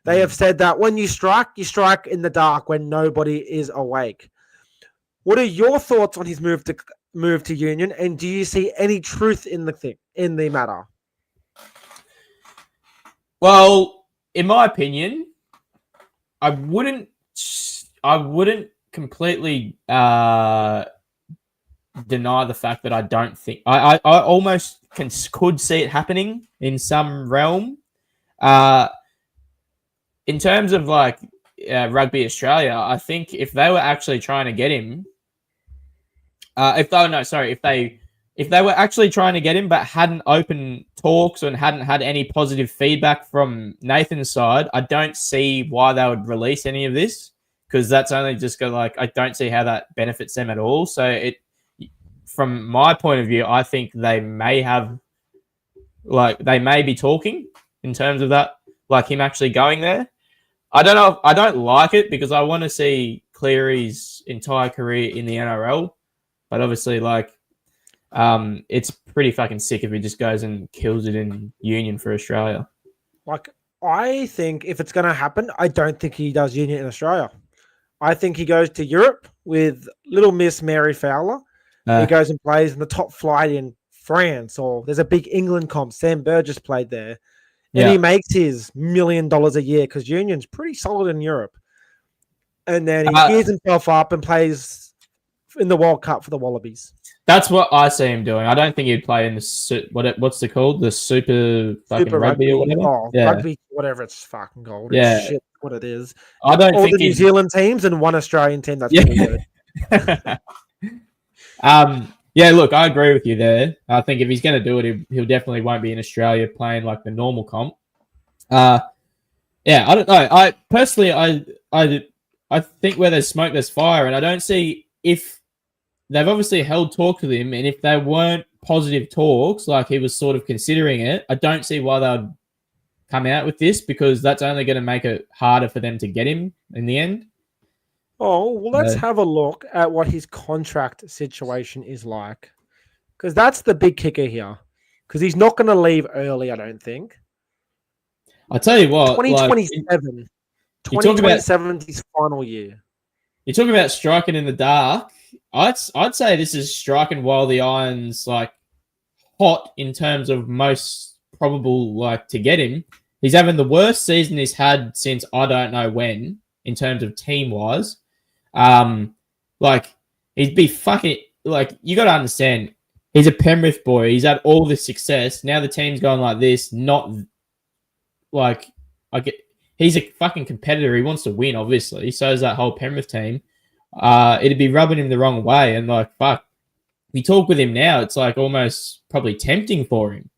They have said that when you strike in the dark when nobody is awake. What are your thoughts on his move to union, and do you see any truth in the matter? Well, in my opinion, I wouldn't completely deny the fact that I don't think I almost could see it happening in some realm. In terms of like Rugby Australia, I think if they were actually trying to get him, if they were actually trying to get him but hadn't opened talks and hadn't had any positive feedback from Nathan's side, I don't see why they would release any of this, because that's only just I don't see how that benefits them at all. So from my point of view, I think they may be talking in terms of that, like him actually going there. I don't know. I don't like it because I want to see Cleary's entire career in the NRL, but obviously, it's pretty fucking sick if he just goes and kills it in union for Australia. I think if it's going to happen, I don't think he does union in Australia. I think he goes to Europe with little Miss Mary Fowler. He goes and plays in the top flight in France, or there's a big England comp. Sam Burgess played there. And he makes his $1 million a year because union's pretty solid in Europe. And then he gears himself up and plays in the World Cup for the Wallabies. That's what I see him doing. I don't think he'd play in the what's it called? The super rugby or whatever. Oh, yeah. Rugby, whatever it's fucking called. Yeah. It's shit, what it is. I don't all think the New Zealand teams and one Australian team. That's pretty good. Yeah, look, I agree with you there. I think if he's going to do it, he'll definitely won't be in Australia playing like the normal comp. Yeah, I don't know. I personally, I think where there's smoke, there's fire, and I don't see if they've obviously held talk with him, and if they weren't positive talks, like he was sort of considering it, I don't see why they would come out with this, because that's only going to make it harder for them to get him in the end. Oh, well, let's have a look at what his contract situation is like. Because that's the big kicker here. Because he's not going to leave early, I don't think. I'll tell you what. 2027. 2027 is his final year. You talk about striking in the dark. I'd say this is striking while the iron's hot in terms of most probable to get him. He's having the worst season he's had since I don't know when in terms of team-wise. He'd be fucking you got to understand, he's a Penrith boy. He's had all this success. Now the team's going like this. Not he's a fucking competitor. He wants to win, obviously. So is that whole Penrith team. It'd be rubbing him the wrong way. And like, fuck, we talk with him now, it's like almost probably tempting for him.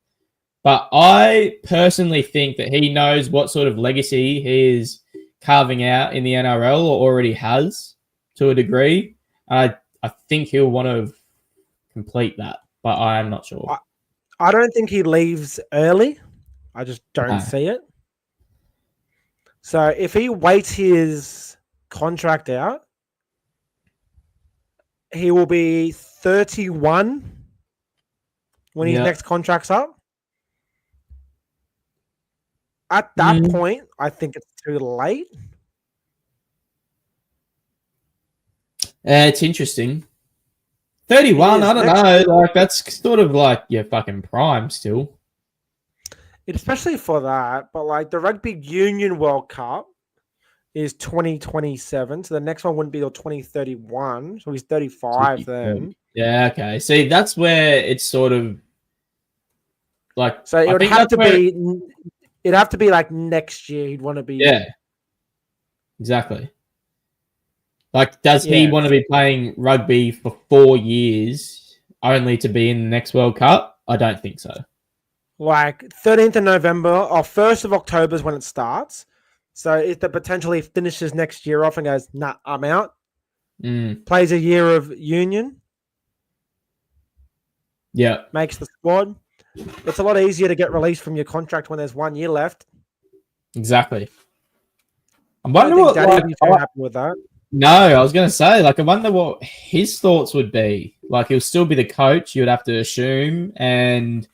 But I personally think that he knows what sort of legacy he is carving out in the NRL or already has to a degree. I think he'll want to complete that, but I am not sure. I don't think he leaves early. I just don't see it. So if he waits his contract out, he will be 31 when his next contract's up. At that point, I think it's too late. It's interesting. 31, I don't know. Like that's sort of like your fucking prime still. Especially for that, but like the Rugby Union World Cup is 2027, so the next one wouldn't be till 2031. So he's 35 then. Yeah, okay. See, that's where it's sort of like. So it would have to be. It'd have to be like next year. He'd want to be. Yeah. Exactly. Like, does he want to be playing rugby for 4 years only to be in the next World Cup? I don't think so. Like 13th of November or 1st of October is when it starts. So if the potentially finishes next year off and goes, nah, I'm out. Plays a year of union. Yeah. Makes the squad. It's a lot easier to get released from your contract when there's 1 year left. Exactly. I wonder what Daddy's going to happen with that. No, I was going to say, like, I wonder what his thoughts would be. Like, he'll still be the coach, you would have to assume, and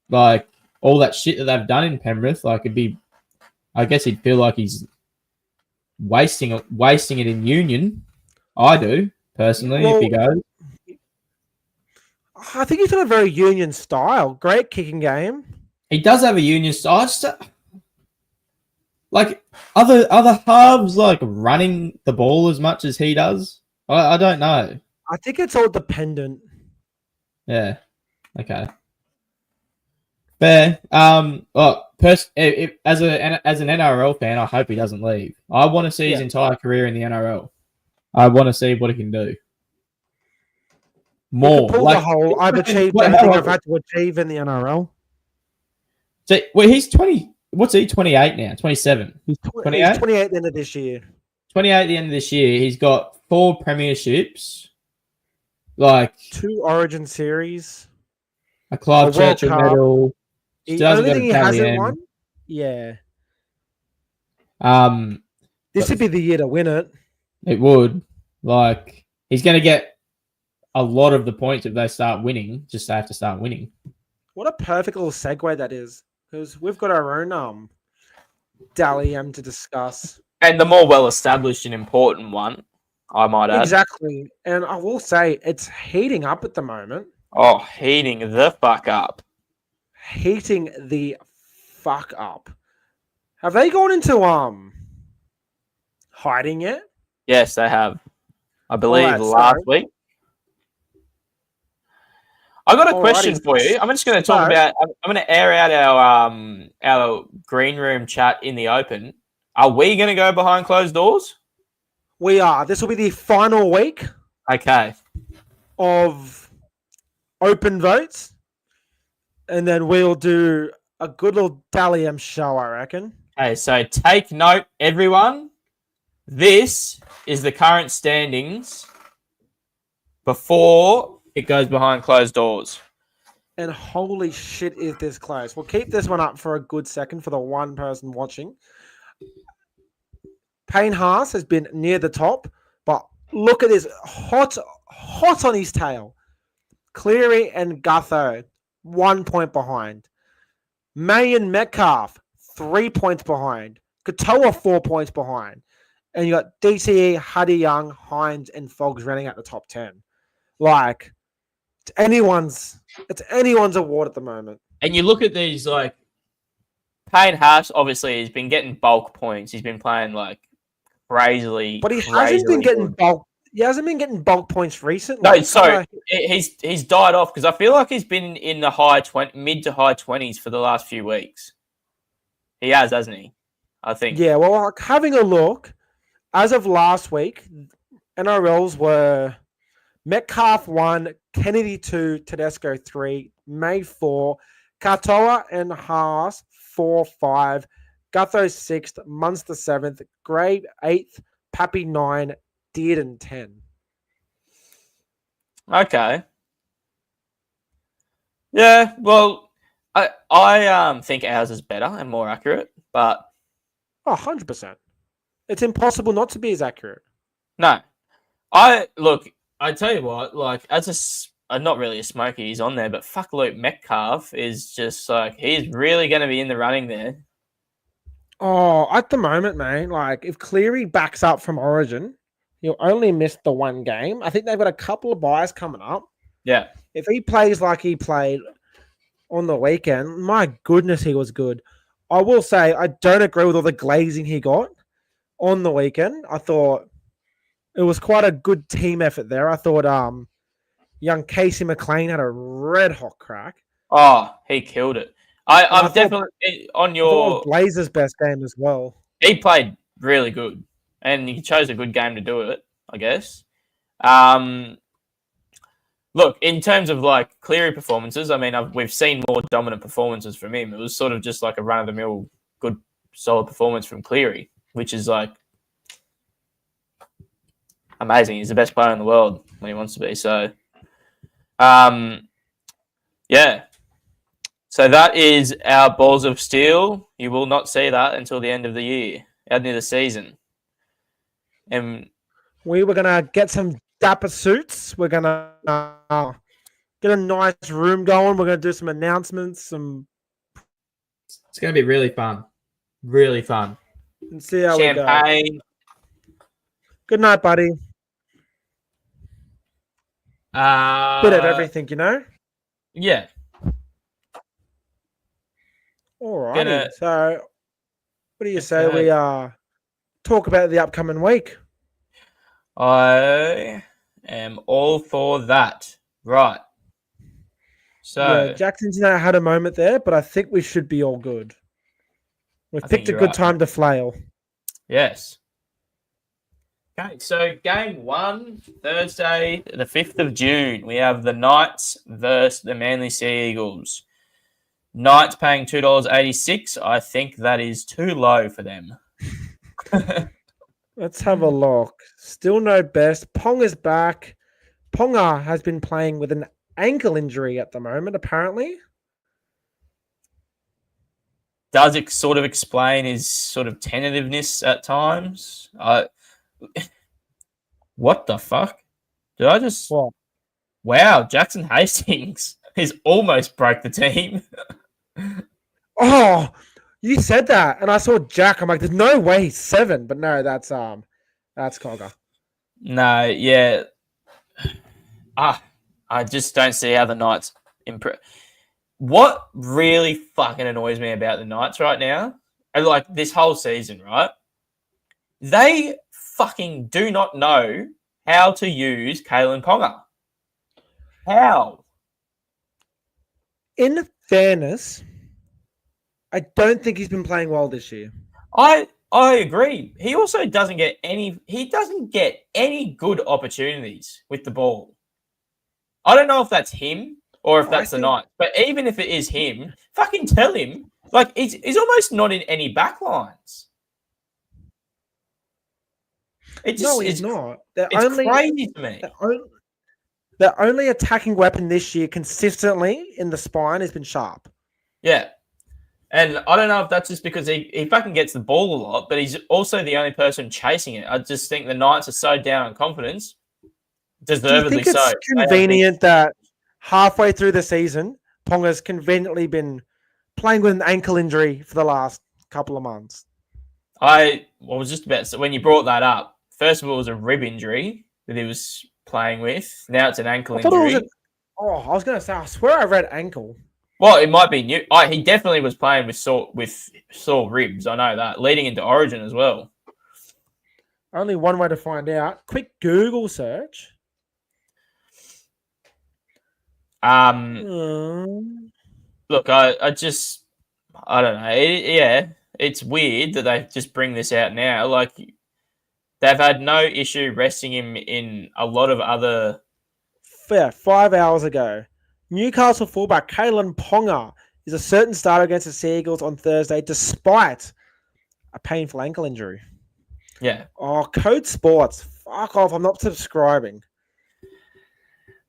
like all that shit that they've done in Penrith, like it'd be, I guess he'd feel like he's wasting it in Union. I do personally, if he goes. I think he's got a very Union style. Great kicking game. He does have a Union style. Like other halves, like running the ball as much as he does. I don't know. I think it's all dependent. Yeah. Okay. Fair. As an NRL fan, I hope he doesn't leave. I want to see his entire career in the NRL. I want to see what he can do. More. Like, the whole, I've achieved everything I've had to achieve in the NRL. So, well, he's 20. What's he? 28 now. 27. He's 28 at the end of this year. 28 at the end of this year. He's got 4 premierships. Like 2 Origin series. A Clive Churchill medal. The only thing he hasn't won? Yeah. This would be the year to win it. It would. Like, he's going to get a lot of the points if they start winning. Just they have to start winning. What a perfect little segue that is. Because we've got our own Dally M to discuss. And the more well-established and important one, I might add. Exactly. And I will say, it's heating up at the moment. Oh, heating the fuck up. Heating the fuck up. Have they gone into hiding yet? Yes, they have. I believe last week. I got a question for you. I'm just going to talk about. I'm going to air out our green room chat in the open. Are we going to go behind closed doors? We are. This will be the final week. Okay. Of open votes, and then we'll do a good little Dally M show, I reckon. Okay, so take note, everyone. This is the current standings before it goes behind closed doors. And holy shit, is this close. We'll keep this one up for a good second for the one person watching. Payne Haas has been near the top, but look at this. Hot on his tail. Cleary and Gutho, 1 point behind. May and Metcalf, 3 points behind. Katoa, 4 points behind. And you got DTE, Huddy Young, Hines, and Foggs running at the top 10. Like, it's anyone's award at the moment. And you look at these, like, Payne Haas, obviously, he's been getting bulk points. He's been playing, like, crazily. But he hasn't been getting bulk. He hasn't been getting bulk points recently. No, so he's died off because I feel like he's been in the mid to high 20s for the last few weeks. He has, hasn't he? I think. Yeah, well, like, having a look, as of last week, NRLs were Metcalf 1, Kennedy 2, Tedesco 3, May 4, Katoa and Haas 4, 5, Gutho 6th, Munster 7th, Gray 8th, Pappy 9, Dearden 10. Okay. Yeah, well, I think ours is better and more accurate, but Oh, 100%. It's impossible not to be as accurate. no. I tell you what, like, not really a smoky, he's on there, but fuck Luke Metcalf is just like, he's really going to be in the running there. Oh, at the moment, man, like, if Cleary backs up from Origin, he'll only miss the one game. I think they've got a couple of buys coming up. Yeah. If he plays like he played on the weekend, my goodness, he was good. I will say, I don't agree with all the glazing he got on the weekend. I thought it was quite a good team effort there. I thought young Casey McLean had a red hot crack. Oh, he killed it. I'm definitely on your Blazers' best game as well. He played really good, and he chose a good game to do it, I guess. Look, in terms of like Cleary performances, I mean, we've seen more dominant performances from him. It was sort of just like a run-of-the-mill, good, solid performance from Cleary, which is like amazing. He's the best player in the world when he wants to be. So, yeah. So that is our balls of steel. You will not see that until the end of the year, end of the season. And we were gonna get some dapper suits. We're gonna get a nice room going. We're gonna do some announcements. It's gonna be really fun, and see how champagne. we go. Good night, buddy. Bit of everything, you know. Yeah. All right. So, what do you say we talk about the upcoming week? I am all for that. Right. So yeah, Jackson's had a moment there, but I think we should be all good. We've picked a good time to flail. Yes. Okay, so game 1, Thursday, the 5th of June, we have the Knights versus the Manly Sea Eagles. Knights paying $2.86. I think that is too low for them. Let's have a look. Still no best. Ponga's back. Ponga has been playing with an ankle injury at the moment, apparently. Does it sort of explain his sort of tentativeness at times? What the fuck? Did I just... What? Wow, Jackson Hastings has almost broke the team. Oh, you said that, and I saw Jack. I'm like, there's no way he's 7, but no, that's Cogger. No, yeah. I just don't see how the Knights improve. What really fucking annoys me about the Knights right now, and like this whole season, right? They fucking do not know how to use Kalen Ponga. How? In fairness, I don't think he's been playing well this year. I agree. He also doesn't get any good opportunities with the ball. I don't know if that's him or if that's the Knights. But even if it is him, fucking tell him. Like, he's almost not in any backlines. He's not. It's crazy to me. The only attacking weapon this year consistently in the spine has been Sharp. Yeah. And I don't know if that's just because he fucking gets the ball a lot, but he's also the only person chasing it. I just think the Knights are so down in confidence. Deservedly so. Do you think it's convenient that halfway through the season, Ponga's conveniently been playing with an ankle injury for the last couple of months? I was just about to, when you brought that up, first of all, it was a rib injury that he was playing with. Now it's an ankle injury. I was going to say, I swear I read ankle. Well, it might be new. He definitely was playing with sore ribs. I know that. Leading into Origin as well. Only one way to find out. Quick Google search. Look, I don't know. it's weird that they just bring this out now. Like, they've had no issue resting him in a lot of other. Fair. 5 hours ago, Newcastle fullback Kalen Ponga is a certain starter against the Seagulls on Thursday, despite a painful ankle injury. Yeah. Oh, Code Sports. Fuck off. I'm not subscribing.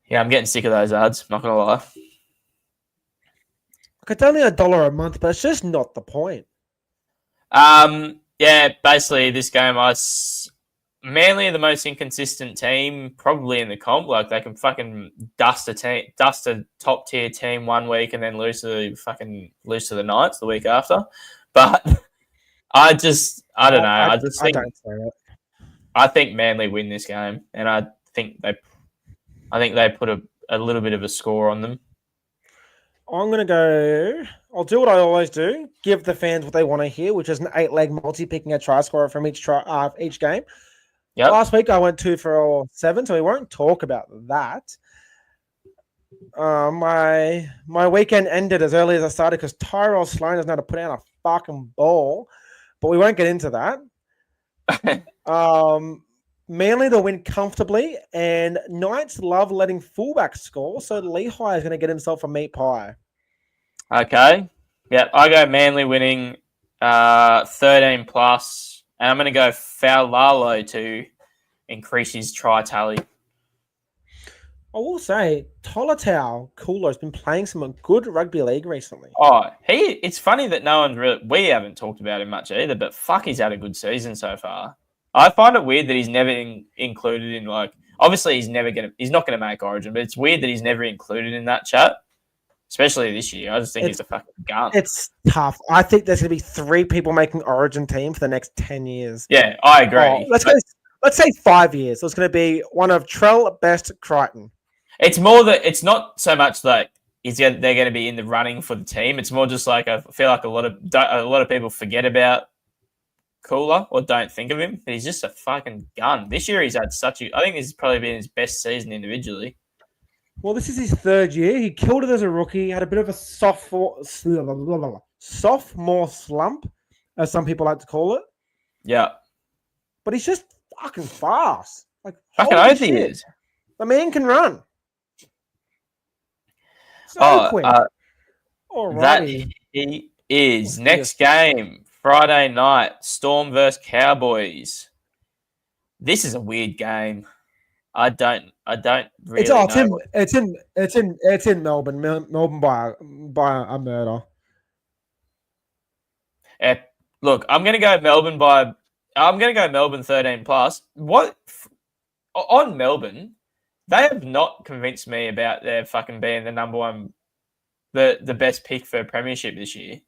Yeah, I'm getting sick of those ads. Not going to lie. It's only $1 a month, but it's just not the point. Yeah, basically this game, Manly are the most inconsistent team probably in the comp. Like, they can fucking dust a top tier team 1 week and then lose to the Knights the week after. But I don't know. I think Manly win this game, and I think they put a little bit of a score on them. I'm going to go... I'll do what I always do. Give the fans what they want to hear, which is an 8-leg multi, picking a try scorer from each game. Yep. Last week, I went 2 for 7, so we won't talk about that. My weekend ended as early as I started because Tyrell Sloan doesn't know how to put out a fucking ball, but we won't get into that. Manly to win comfortably, and Knights love letting fullbacks score, so Lehigh is going to get himself a meat pie. Okay. Yeah, I go Manly winning 13 plus, and I'm going to go Faulalo to increase his try tally. I will say, Tolatau Kulo's been playing some good rugby league recently. Oh, it's funny that we haven't talked about him much either, but fuck, he's had a good season so far. I find it weird that he's never included in, like, obviously he's not going to make Origin, but it's weird that he's never included in that chat, especially this year. I just think he's a fucking gun. It's tough. I think there's going to be 3 people making Origin team for the next 10 years. Yeah, I agree. Oh, let's say 5 years. So it's going to be one of Trell, Best, Crichton. It's more that it's not so much like they're going to be in the running for the team. It's more just like I feel like a lot of people forget about Cooler or don't think of him, but he's just a fucking gun. This year he's had I think this has probably been his best season individually. Well, this is his 3rd year. He killed it as a rookie, had a bit of a sophomore slump, as some people like to call it. Yeah. But he's just fucking fast. Like, fucking oath he is. The man can run. So quick. That he is. Next game, Friday night, Storm versus Cowboys. This is a weird game. I don't really know. It's in Melbourne. Melbourne by a murder. Look, I'm going to go Melbourne 13 plus. What on Melbourne? They have not convinced me about their fucking being the number one, the best pick for a premiership this year.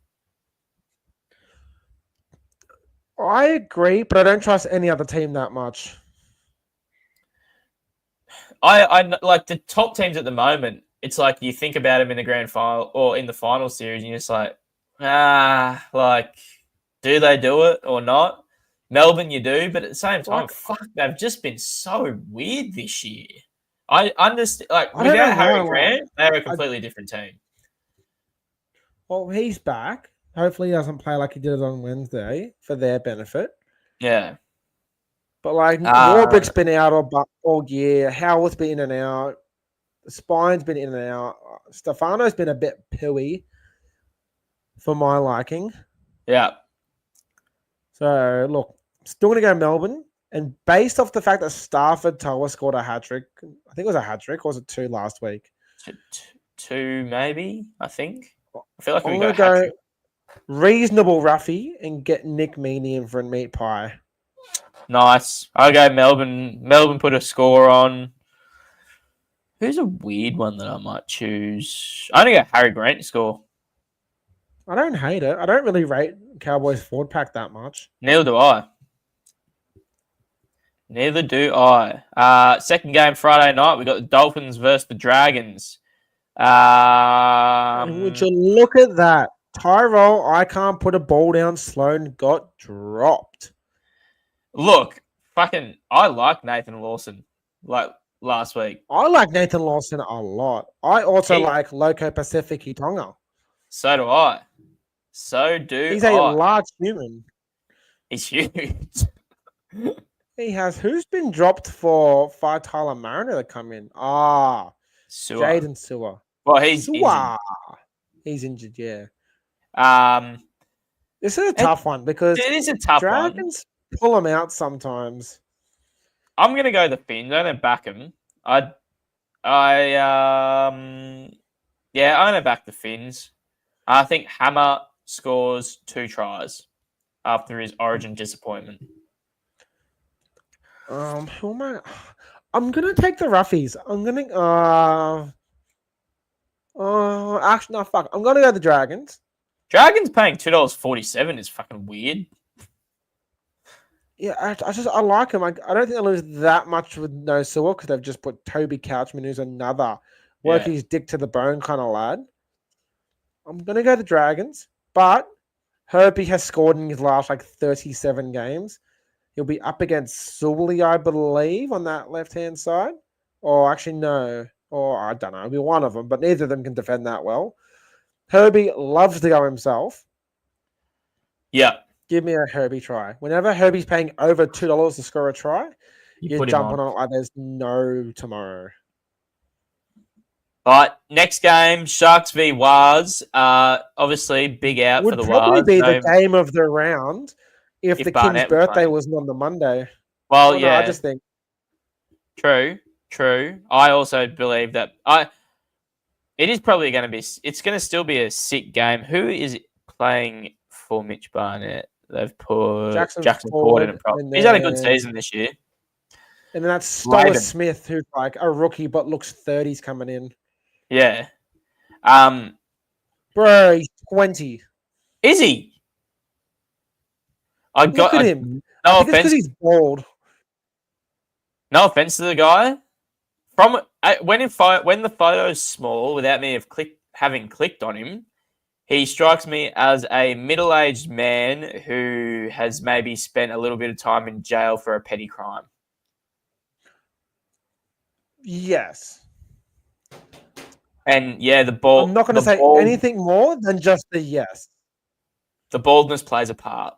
I agree, but I don't trust any other team that much. I like the top teams at the moment. It's like you think about them in the grand final or in the final series, and you're just like, like, do they do it or not? Melbourne, you do, but at the same time, they've just been so weird this year. I understand, like, without Harry Grant, they're a completely different team. Well, he's back. Hopefully, he doesn't play like he did on Wednesday for their benefit. Yeah. But, like, Warbrick's been out all year. Howard's been in and out. Spine's been in and out. Stefano's been a bit pooey for my liking. Yeah. So, look, still going to go Melbourne. And based off the fact that Stafford Toa scored a hat-trick, I think it was a hat-trick, or was it 2 last week? 2 maybe, I think. I feel like I'm going to go reasonable Ruffy and get Nick Meaney in for a meat pie. Nice. I'll go Melbourne. Melbourne put a score on. Who's a weird one that I might choose? I'm going to go Harry Grant to score. I don't hate it. I don't really rate Cowboys forward pack that much. Neither do I. Second game Friday night, we got the Dolphins versus the Dragons. Would you look at that? Tyrell, I can't put a ball down. Sloan got dropped. Look, I like Nathan Lawson like last week. I like Nathan Lawson a lot. I also like Loco Pacific Tonga. So do I. So do He's a I. large human. He's huge. He has. Who's been dropped for Tyler Mariner to come in? Sewer. Jaden Sewer. Well, he's Sewer. He's injured, yeah. This is a It- tough one because it is a tough one. Dragons pull them out sometimes. I'm gonna go the Finns. I'm gonna back him. I'm gonna back the Finns. I think Hammer scores 2 tries after his Origin disappointment. Who am I? I'm gonna take the Roughies. I'm gonna actually no fuck. I'm gonna go the Dragons. Dragons paying $2.47 is fucking weird. Yeah, I like him. I don't think they lose that much with no Sewer because they've just put Toby Couchman, who's another working his dick to the bone kind of lad. I'm gonna go the Dragons, but Herbie has scored in his last 37 games. He'll be up against Sully, I believe, on that left-hand side. Or actually, no. Or I don't know. It'll be one of them, but neither of them can defend that well. Herbie loves to go himself. Yeah. Give me a Herbie try. Whenever Herbie's paying over $2 to score a try, you're jumping on it like there's no tomorrow. All right, next game, Sharks v Wars. Obviously, big out for the Wars. Would probably be the game of the round if the Barnett King's was birthday playing. wasn't on the Monday. Well, No, yeah. I just think. True. I also believe that it is probably going to be. It's going to still be a sick game. Who is playing for Mitch Barnett? They've put Jackson Ford in a prop. He's had a good season this year. And then that's Stoller Smith, who's a rookie but looks 30s coming in. Yeah. Bro, he's 20. Is he? Look at him. No I think it's offense. because he's bald. No offense to the guy. When the photo is small, without me having clicked on him, he strikes me as a middle-aged man who has maybe spent a little bit of time in jail for a petty crime. Yes. And yeah, the ball. I'm not going to say anything more than just the yes. The baldness plays a part.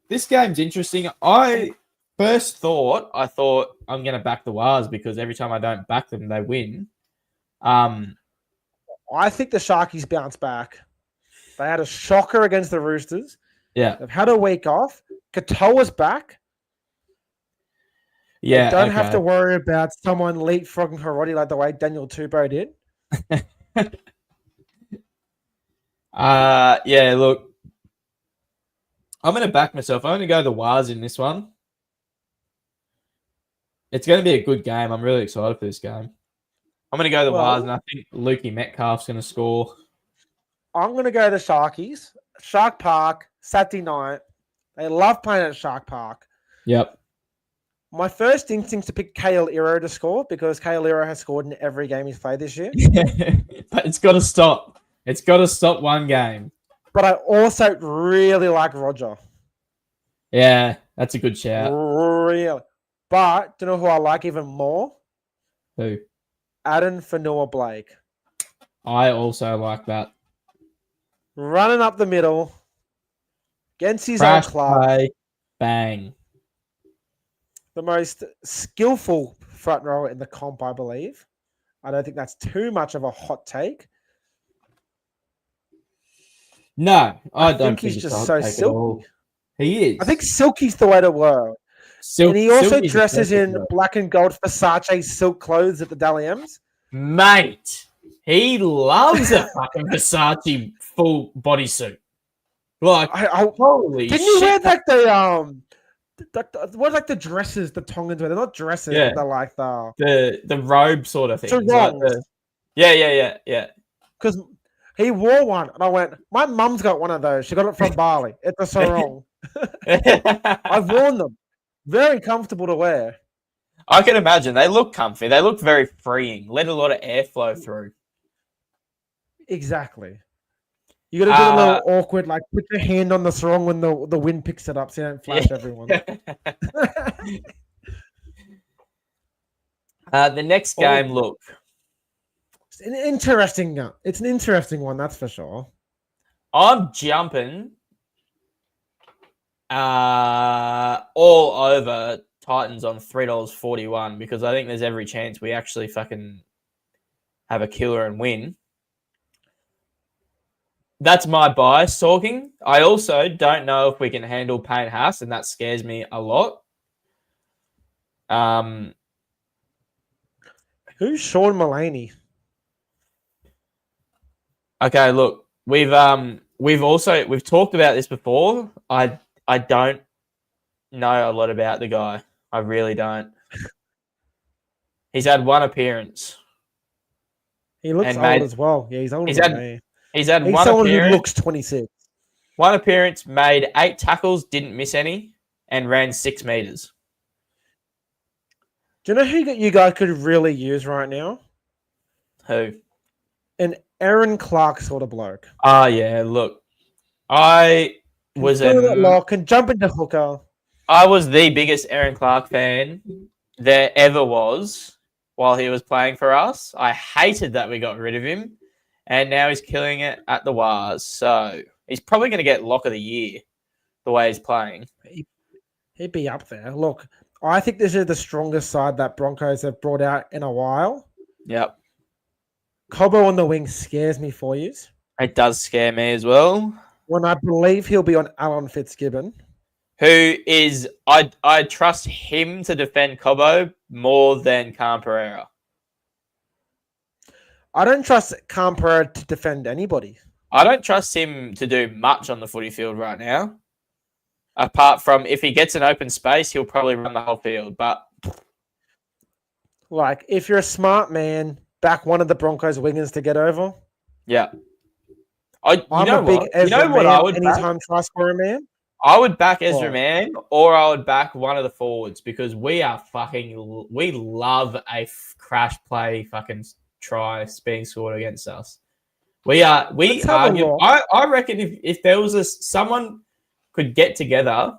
This game's interesting. I thought I'm going to back the Wars because every time I don't back them, they win. I think the Sharkies bounce back. They had a shocker against the Roosters. Yeah. They've had a week off. Katoa's back. Yeah. They don't have to worry about someone leapfrogging Harodi like the way Daniel Tupou did. Look. I'm going to back myself. I'm going to go the Wars in this one. It's going to be a good game. I'm really excited for this game. I'm going to go the Wars, and I think Lukey Metcalf's going to score. I'm going to go the Sharkies. Shark Park, Saturday night. They love playing at Shark Park. Yep. My first instinct to pick Kale Iro to score because Kale Iro has scored in every game he's played this year. But it's got to stop. It's got to stop one game. But I also really like Roger. Yeah, that's a good shout. Really. But do you know who I like even more? Who? Adam Fanua-Blake. I also like that. Running up the middle against his Crash own club. play, bang. The most skillful front rower in the comp, I believe. I don't think that's too much of a hot take. No, I don't think he's just so silky. He is. I think silky's the way to work. And he also dresses in black and gold Versace silk clothes at the Dally M's. Mate, he loves a fucking Versace full bodysuit. Like, holy didn't shit. you wear the dresses the Tongans wear? They're not dresses. Yeah. They're like the robe sort of thing. Yeah. Because he wore one, and I went, my mum's got one of those. She got it from Bali. It's a sarong. I've worn them. Very comfortable to wear. I can imagine. They look comfy. They look very freeing. Let a lot of airflow through. Exactly. You got to do a little awkward, like put your hand on the sarong when the wind picks it up so you don't flash everyone. The next game, look. It's an interesting one, that's for sure. I'm jumping all over Titans on $3.41 because I think there's every chance we actually fucking have a killer and win. That's my bias talking. I also don't know if we can handle Payne Haas, and that scares me a lot. Who's Sean Mullaney? Okay, look, we've talked about this before. I don't know a lot about the guy. I really don't. He's had one appearance. He looks old as well. Yeah, he's older than me. He's had He's one someone appearance. who looks 26. One appearance, made 8 tackles, didn't miss any, and ran 6 meters. Do you know who you guys could really use right now? Who? An Aaron Clark sort of bloke. Oh, yeah, look. I was can jump into hooker. I was the biggest Aaron Clark fan there ever was while he was playing for us. I hated that we got rid of him, and now he's killing it at the Wars. So he's probably going to get lock of the year the way he's playing. He'd be up there. Look, I think this is the strongest side that Broncos have brought out in a while. Yep. Cobbo on the wing scares me for you. It does scare me as well. When I believe he'll be on Alan Fitzgibbon. Who is, I trust him to defend Cobbo more than Khan Pereira. I don't trust Khan Pereira to defend anybody. I don't trust him to do much on the footy field right now. Apart from if he gets an open space, he'll probably run the whole field. But like, if you're a smart man, back one of the Broncos wingers to get over. Yeah. I'm a big Ezra man, I would anytime try scorer man. I would back Ezra Man, or I would back one of the forwards because we love a crash play fucking try being scored against us. We argue. I reckon if there was someone could get together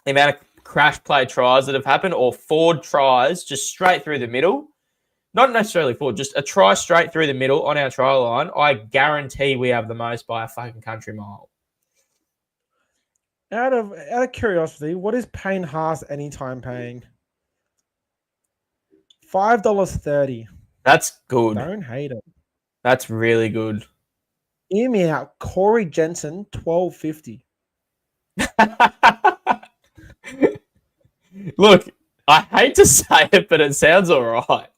the amount of crash play tries that have happened or forward tries just straight through the middle, not necessarily forward, just a try straight through the middle on our try line, I guarantee we have the most by a fucking country mile. Out of curiosity, what is Payne Haas anytime paying? $5.30. That's good. Don't hate it. That's really good. Hear me out. Corey Jensen, $12.50. Look, I hate to say it, but it sounds all right.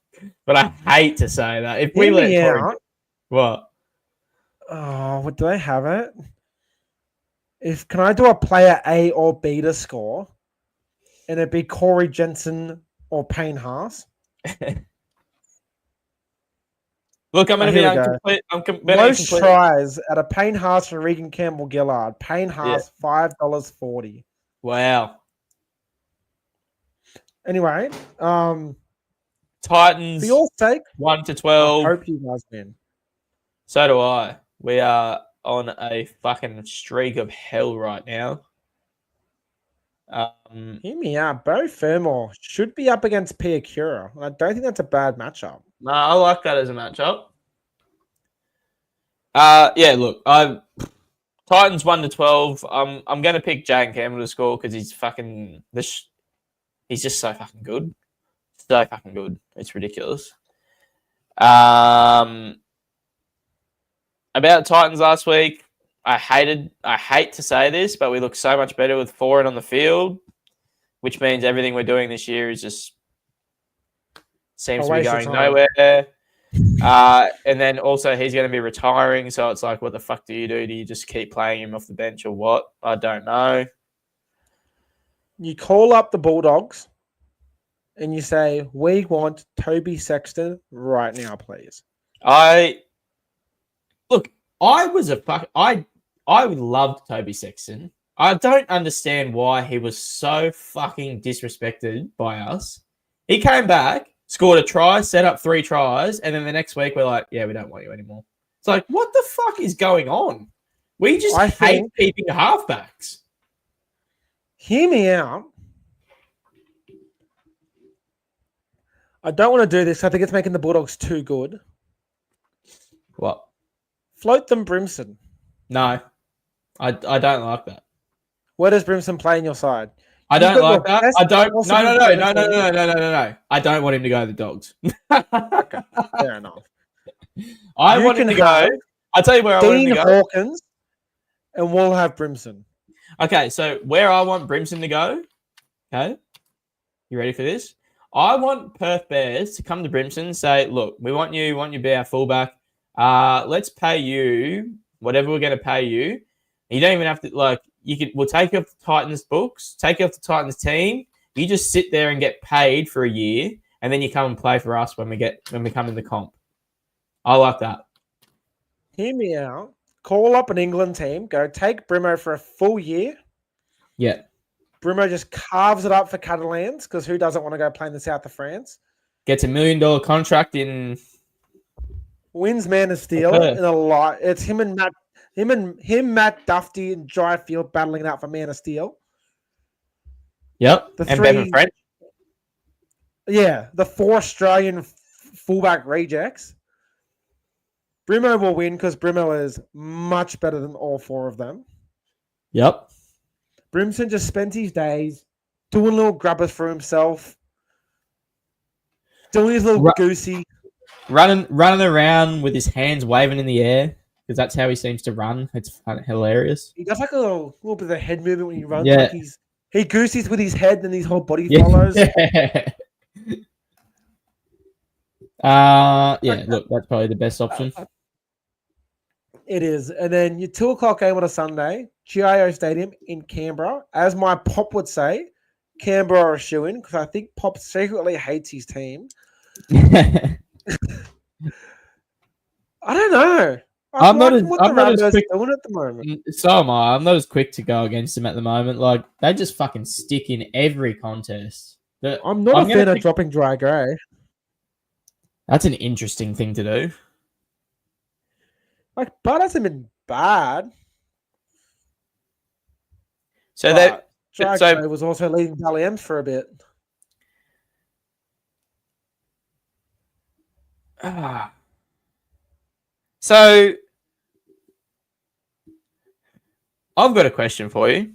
But I hate to say that. If we let Corey... What? Oh, what do I have it? Can I do a player A or B to score, and it'd be Corey Jensen or Payne Haas? Look, I'm going to be most tries at a Payne Haas for Regan Campbell Gillard. Payne Haas, $5.40. Wow. Anyway, Titans. For your sake, 1 to 12. I hope you guys win. So do I. We are on a fucking streak of hell right now. Hear me out. Bo Fermor should be up against Piakura. I don't think that's a bad matchup. No, I like that as a matchup. Yeah, look, Titans 1 to 12. I'm going to pick Jane Campbell to score because he's fucking he's just so fucking good. So fucking good. It's ridiculous. About Titans last week, I hate to say this, but we look so much better with forward on the field, which means everything we're doing this year is just seems to be going nowhere. And then also he's going to be retiring, so it's like, what the fuck do? Do you just keep playing him off the bench or what? I don't know. You call up the Bulldogs and you say, we want Toby Sexton right now, please. I loved Toby Sexton. I don't understand why he was so fucking disrespected by us. He came back, scored a try, set up 3 tries, and then the next week we're like, yeah, we don't want you anymore. It's like, what the fuck is going on? We just hate keeping halfbacks. Hear me out. I don't want to do this. I think it's making the Bulldogs too good. What? Float them Brimson. No, I don't like that. Where does Brimson play in your side? I You've don't got like your that. best I don't. possible No. player No. I don't want him to go to the Dogs. Okay, fair enough. I You want him can to go. have I'll tell you where I want him Dean to go. Hawkins, and we'll have Brimson. Okay, so where I want Brimson to go. Okay, you ready for this? I want Perth Bears to come to Brimson and say, "Look, we want you to be our fullback. Let's pay you whatever we're going to pay you. You don't even have to We'll take you off the Titans books, take you off the Titans team. You just sit there and get paid for a year, and then you come and play for us when we come in the comp. I like that. Hear me out. Call up an England team. Go take Brimo for a full year. Yeah. Brimo just carves it up for Catalans because who doesn't want to go play in the south of France? Gets $1 million contract in. Wins Man of Steel in a lot. It's him and Matt Duffy and Dry Field battling it out for Man of Steel. Yep. The and three, Bevan French. Yeah, the 4 Australian fullback rejects. Brimo will win because Brimo is much better than all 4 of them. Yep. Brimson just spent his days doing little grubbers for himself, doing his little goosey. Running around with his hands waving in the air because that's how he seems to run. It's hilarious. He does like a little bit of a head movement when he runs. Yeah. Like he goosies with his head and his whole body follows. Yeah, look, that's probably the best option. It is. And then your 2 o'clock game on a Sunday, GIO Stadium in Canberra. As my Pop would say, Canberra are a shoo-in because I think Pop secretly hates his team. I don't know. I'm not as quick doing at the moment. So am I. I'm not as quick to go against them at the moment. Like they just fucking stick in every contest. I'm not a fan of dropping Dry Grey. That's an interesting thing to do. Like Bud hasn't been bad. So that Dry Grey was also leading Dally M's for a bit. So I've got a question for you.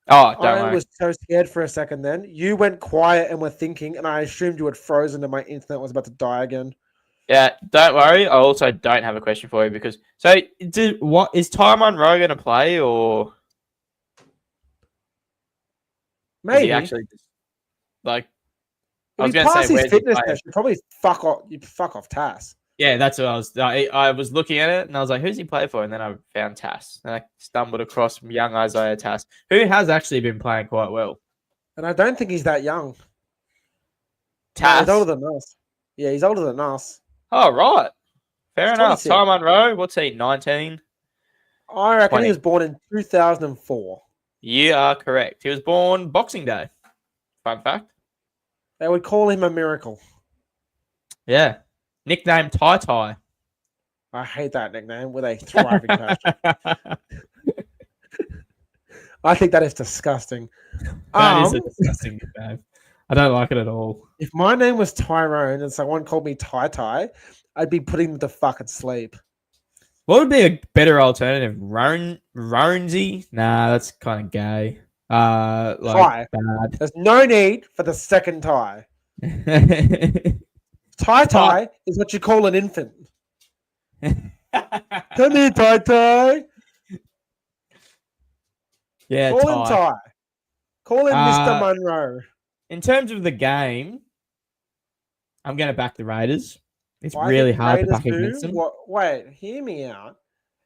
Oh, don't I worry. was so scared for a second then. You went quiet and were thinking, and I assumed you had frozen and my internet was about to die again. Yeah, don't worry. I also don't have a question for you because what is Ty Munro going to play or maybe is he actually just like I was going to to say his fitness test. You probably fuck off Tass. Yeah, that's what I was looking at it and I was like, who's he play for? And then I found Tass. And I stumbled across young Isaiah Tass, who has actually been playing quite well. And I don't think he's that young. Tass? No, he's older than us. Yeah, he's older than us. Oh, right. Fair enough. 26. Ty Munro, what's he, 19? I reckon 20. he was born in 2004. You are correct. He was born Boxing Day. Fun fact. They would call him a miracle. Yeah. Nickname Ty Ty. I hate that nickname with a thriving passion. I think that is disgusting. That is a disgusting nickname. I don't like it at all. If my name was Tyrone and someone called me Ty Ty, I'd be putting them to fucking sleep. What would be a better alternative? Ronesy? Nah, that's kind of gay. Ty. Bad. There's no need for the second Ty. Ty is what you call an infant. Come here, Ty. Yeah, call him Ty. Call him Mr. Munro. In terms of the game, I'm going to back the Raiders. It's really hard to back against them. Wait, hear me out.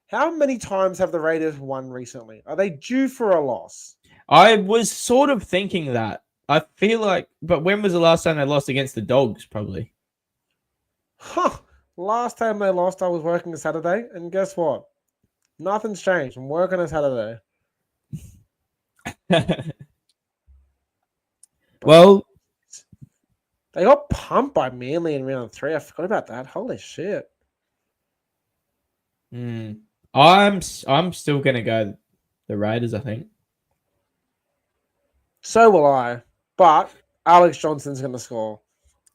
How many times have the Raiders won recently? Are they due for a loss? I was sort of thinking that. I feel like, but when was the last time they lost against the Dogs? Probably. Huh. Last time they lost, I was working a Saturday, and guess what? Nothing's changed. I'm working a Saturday. Well, they got pumped by Manly in round 3. I forgot about that. Holy shit. I'm still gonna go the Raiders, I think. So will I. But Alex Johnson's gonna score.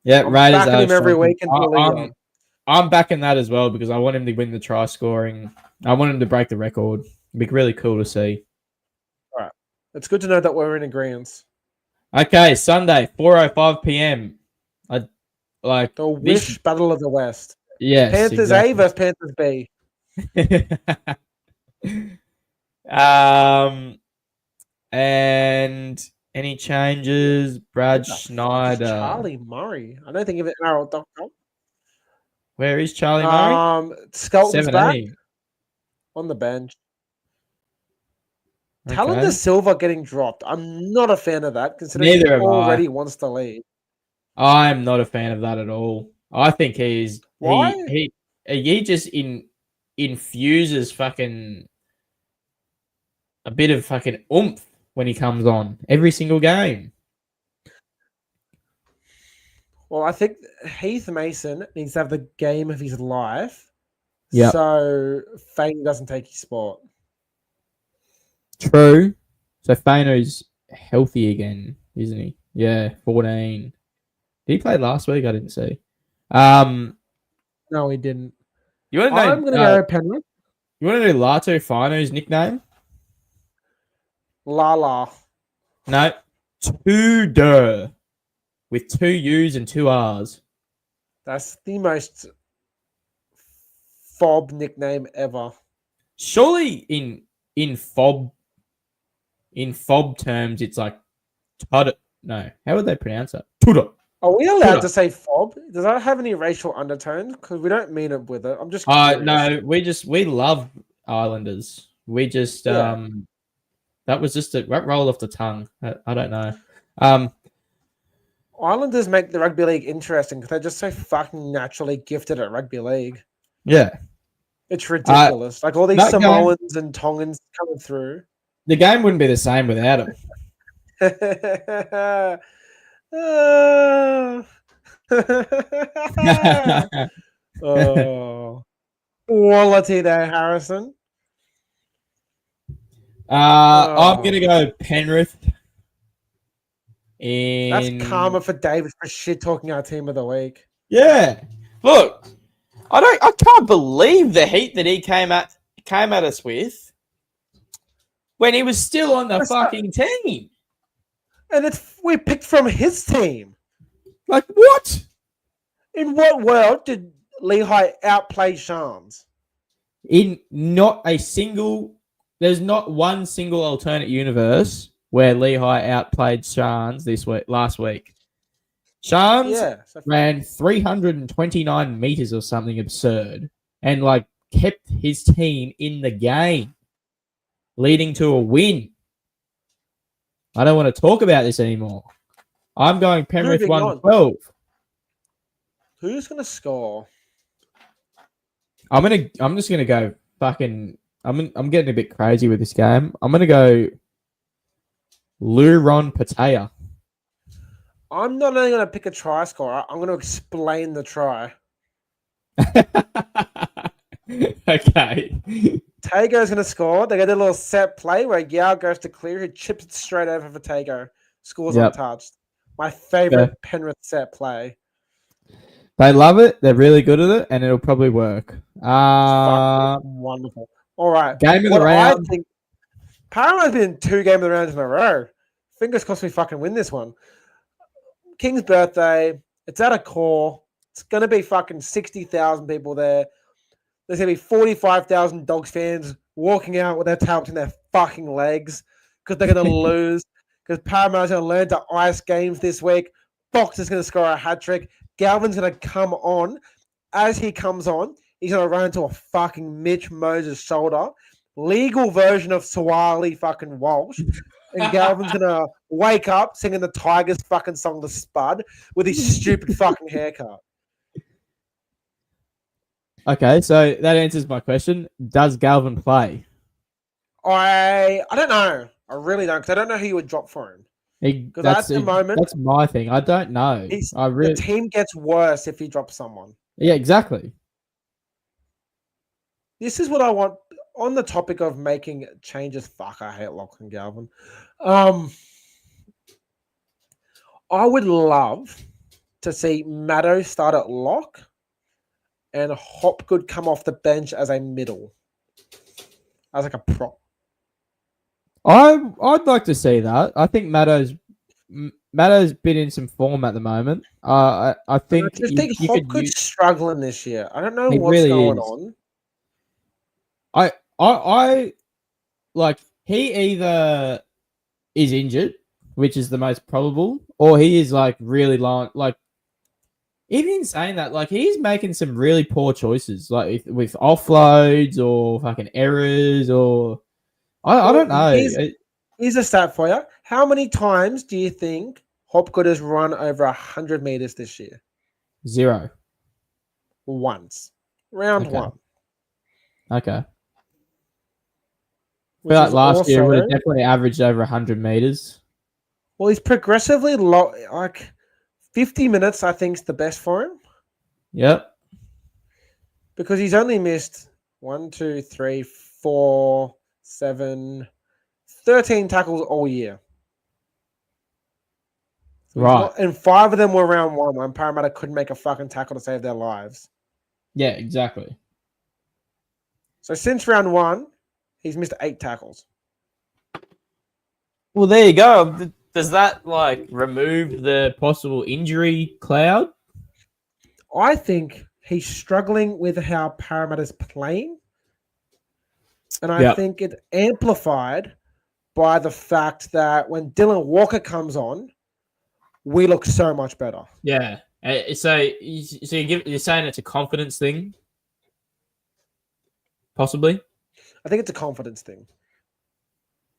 Yeah, I'm Raiders. backing him every week until I'm backing that as well because I want him to win the try scoring. I want him to break the record. It'd be really cool to see. All right. It's good to know that we're in agreement. Okay, Sunday, 4:05 p.m. The Wish Battle of the West. Yes, Panthers A versus Panthers B. And any changes? Brad Schneider. Charlie Murray. I don't think of it NRL.com. Where is Charlie Murray? Skelton's 17. back on the bench. Talon Silva getting dropped. I'm not a fan of that, considering he already wants to leave. I'm not a fan of that at all. I think Why? He just infuses fucking a bit of fucking oomph when he comes on every single game. Well, I think Heath Mason needs to have the game of his life. Yeah. So Fane doesn't take his spot. True. So Fano's healthy again, isn't he? Yeah, 14. Did he play last week? I didn't see. No, he didn't. You want to know? I'm going to go Penrith. You want to know Lato Fano's nickname? Lala. No, Tudor, with 2 U's and 2 R's. That's the most fob nickname ever. Surely in fob terms, it's like Tudor. No, how would they pronounce it? Tudor. Are we allowed to say fob? Does that have any racial undertones? Because we don't mean it with it. I'm just curious. No, we love Islanders. We just that was just that roll off the tongue. I don't know. Islanders make the rugby league interesting because they're just so fucking naturally gifted at rugby league. Yeah. It's ridiculous. Like all these Samoans and Tongans coming through. The game wouldn't be the same without them. Oh, quality there, Harrison. I'm gonna go Penrith. That's karma for David for shit talking our team of the week. Yeah, look, I can't believe the heat that he came at us with when he was still on the fucking team. And we picked from his team. Like what? In what world did Lehigh outplay Shams? There's not one single alternate universe where Lehigh outplayed Shans last week. Shans ran 329 meters or something absurd and like kept his team in the game, leading to a win. I don't want to talk about this anymore. I'm going Penrith 112. Who's gonna score? I'm just gonna go fucking. I'm getting a bit crazy with this game. I'm gonna go Luron Patea. I'm not only gonna pick a try scorer. I'm gonna explain the try. Okay. Tago's gonna score. They get a little set play where Yao goes to clear. He chips it straight over for Tago. Scores untouched. My favorite Penrith set play. They love it. They're really good at it, and it'll probably work. Wonderful. All right. Game of the round. I think Parrama's been 2 game of the rounds in a row. Fingers crossed we fucking win this one. King's birthday. It's at a core. It's going to be fucking 60,000 people there. There's going to be 45,000 Dogs fans walking out with their tail between their fucking legs because they're going to lose. Because Parrama's going to learn to ice games this week. Fox is going to score a hat trick. Galvin's going to come on. As he comes on, he's going to run into a fucking Mitch Moses shoulder. Legal version of Swali fucking Walsh. And Galvin's going to wake up singing the Tigers fucking song, The Spud, with his stupid fucking haircut. Okay, so that answers my question. Does Galvin play? I don't know. I really don't, because I don't know who you would drop for him. Because at the moment, that's my thing. I don't know. The team gets worse if he drops someone. Yeah, exactly. This is what I want on the topic of making changes. Fuck, I hate Lachlan Galvin. I would love to see Maddo start at lock and Hopgood come off the bench as a middle, as like a prop. I'd like to see that. I think Matto's been in some form at the moment. I think I just think Hopgood's struggling this year. I don't know what's really going is. on. I like he either is injured, which is the most probable, or he is like really long. Like even in saying that, like he's making some really poor choices, like with offloads or fucking errors, or I don't know. Here's a stat for you. How many times do you think Hopgood has run over 100 meters this year? 0. Once. Round Okay. 1. Okay. I Which feel like is last year would have also- definitely averaged over 100 meters. Well, he's progressively low. Like 50 minutes, I think, is the best for him Yep. because he's only missed 1, 2, 3, 4, 7, 13 tackles all year. So Right. and 5 of them were round 1 when Parramatta couldn't make a fucking tackle to save their lives. Yeah, exactly. So since round 1, he's missed 8 tackles. Well, there you go. Does that like remove the possible injury cloud? I think he's struggling with how Parramatta's playing. And I think it's amplified by the fact that when Dylan Walker comes on, we look so much better. Yeah. So you're saying it's a confidence thing? Possibly? I think it's a confidence thing.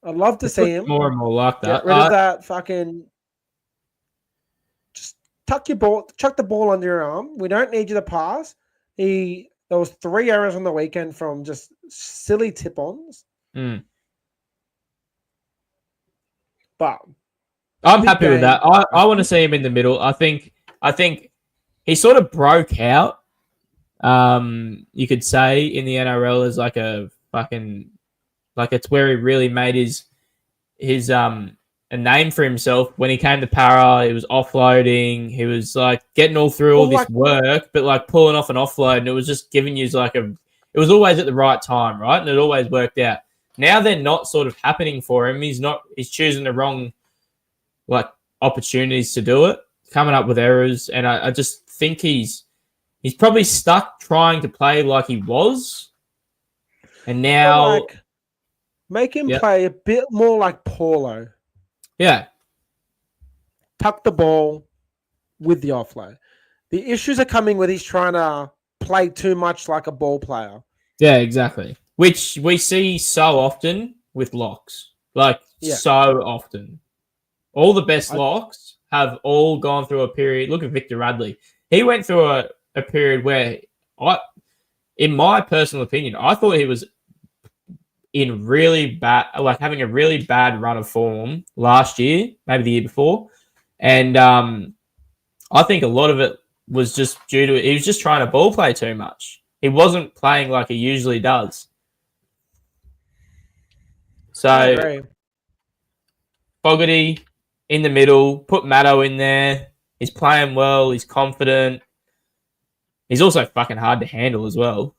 I'd love to see him more and more like that. get rid of that fucking just chuck the ball under your arm. We don't need you to pass. There was 3 errors on the weekend from just silly tip-ons. Mm. But I'm happy with that. I want to see him in the middle. I think he sort of broke out. You could say in the NRL as like a fucking it's where he really made his a name for himself. When he came to Para, he was offloading. He was like getting all through all this work, but like pulling off an offload, and it was just giving you like it was always at the right time, right? And it always worked out. Now they're not sort of happening for him. He's choosing the wrong like opportunities to do it, coming up with errors, and I just think he's probably stuck trying to play like he was, and now make him play a bit more like Paulo. Yeah, tuck the ball with the offload. The issues are coming with he's trying to play too much like a ball player. Yeah, exactly. Which we see so often with locks, so often. All the best locks have all gone through a period. Look at Victor Radley. He went through a period where in my personal opinion, I thought he was in really bad, having a really bad run of form last year, maybe the year before. And I think a lot of it was just due to he was just trying to ball play too much. He wasn't playing like he usually does. So Fogarty in the middle, put Matto in there. He's playing well. He's confident. He's also fucking hard to handle as well.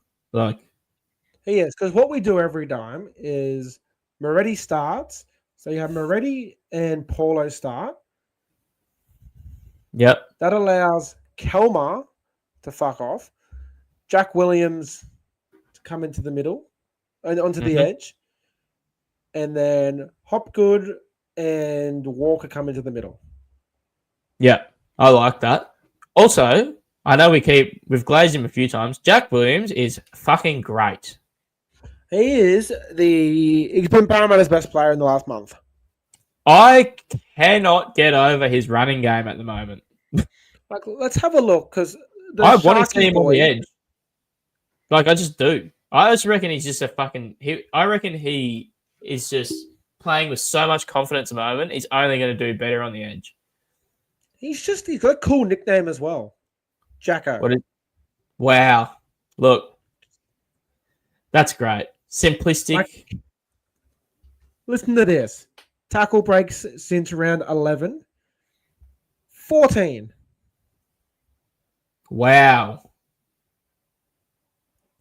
He is, because what we do every time is Moretti starts. So you have Moretti and Paulo start. Yep. That allows Kelma to fuck off. Jack Williams to come into the middle and onto the edge. And then Hopgood and Walker come into the middle. Yeah, I like that. Also, I know we've glazed him a few times. Jack Williams is fucking great. He's been Parramatta's best player in the last month. I cannot get over his running game at the moment. Let's have a look, because I want to see him on the edge. I just do. I just reckon he's just I reckon he is just playing with so much confidence at the moment. He's only going to do better on the edge. He's got a cool nickname as well. Jacko. Wow. Look. That's great. Simplistic. Listen to this. Tackle breaks since round 11. 14. Wow.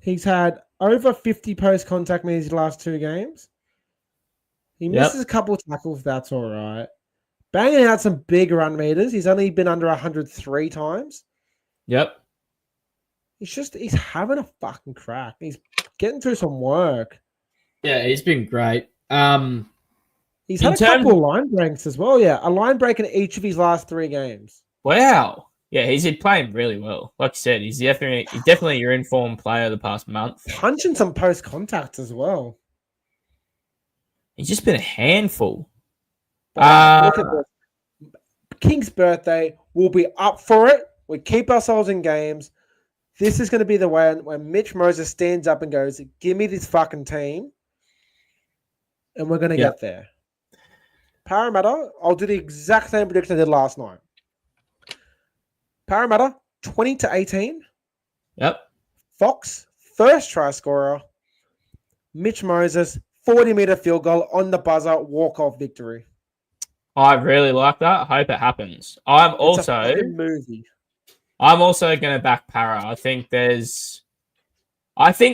He's had over 50 post-contact in his last 2 games. He misses a couple of tackles. That's all right. Banging out some big run meters. He's only been under 103 times. Yep. He's having a fucking crack. He's getting through some work. Yeah, he's been great. He's had a couple of line breaks as well. Yeah, a line break in each of his last 3 games. Wow. Yeah, he's been playing really well. Like I said, he's definitely your informed player the past month. Punching some post contacts as well. He's just been a handful. Look at this. King's birthday. We'll be up for it. We keep ourselves in games. This is going to be the way when Mitch Moses stands up and goes, "Give me this fucking team," and we're going to get there. Parramatta, I'll do the exact same prediction I did last night. Parramatta, 20-18. Yep. Fox, first try scorer. Mitch Moses, 40-meter field goal on the buzzer, walk-off victory. I really like that. I hope it happens. I'm also going to back Para. I think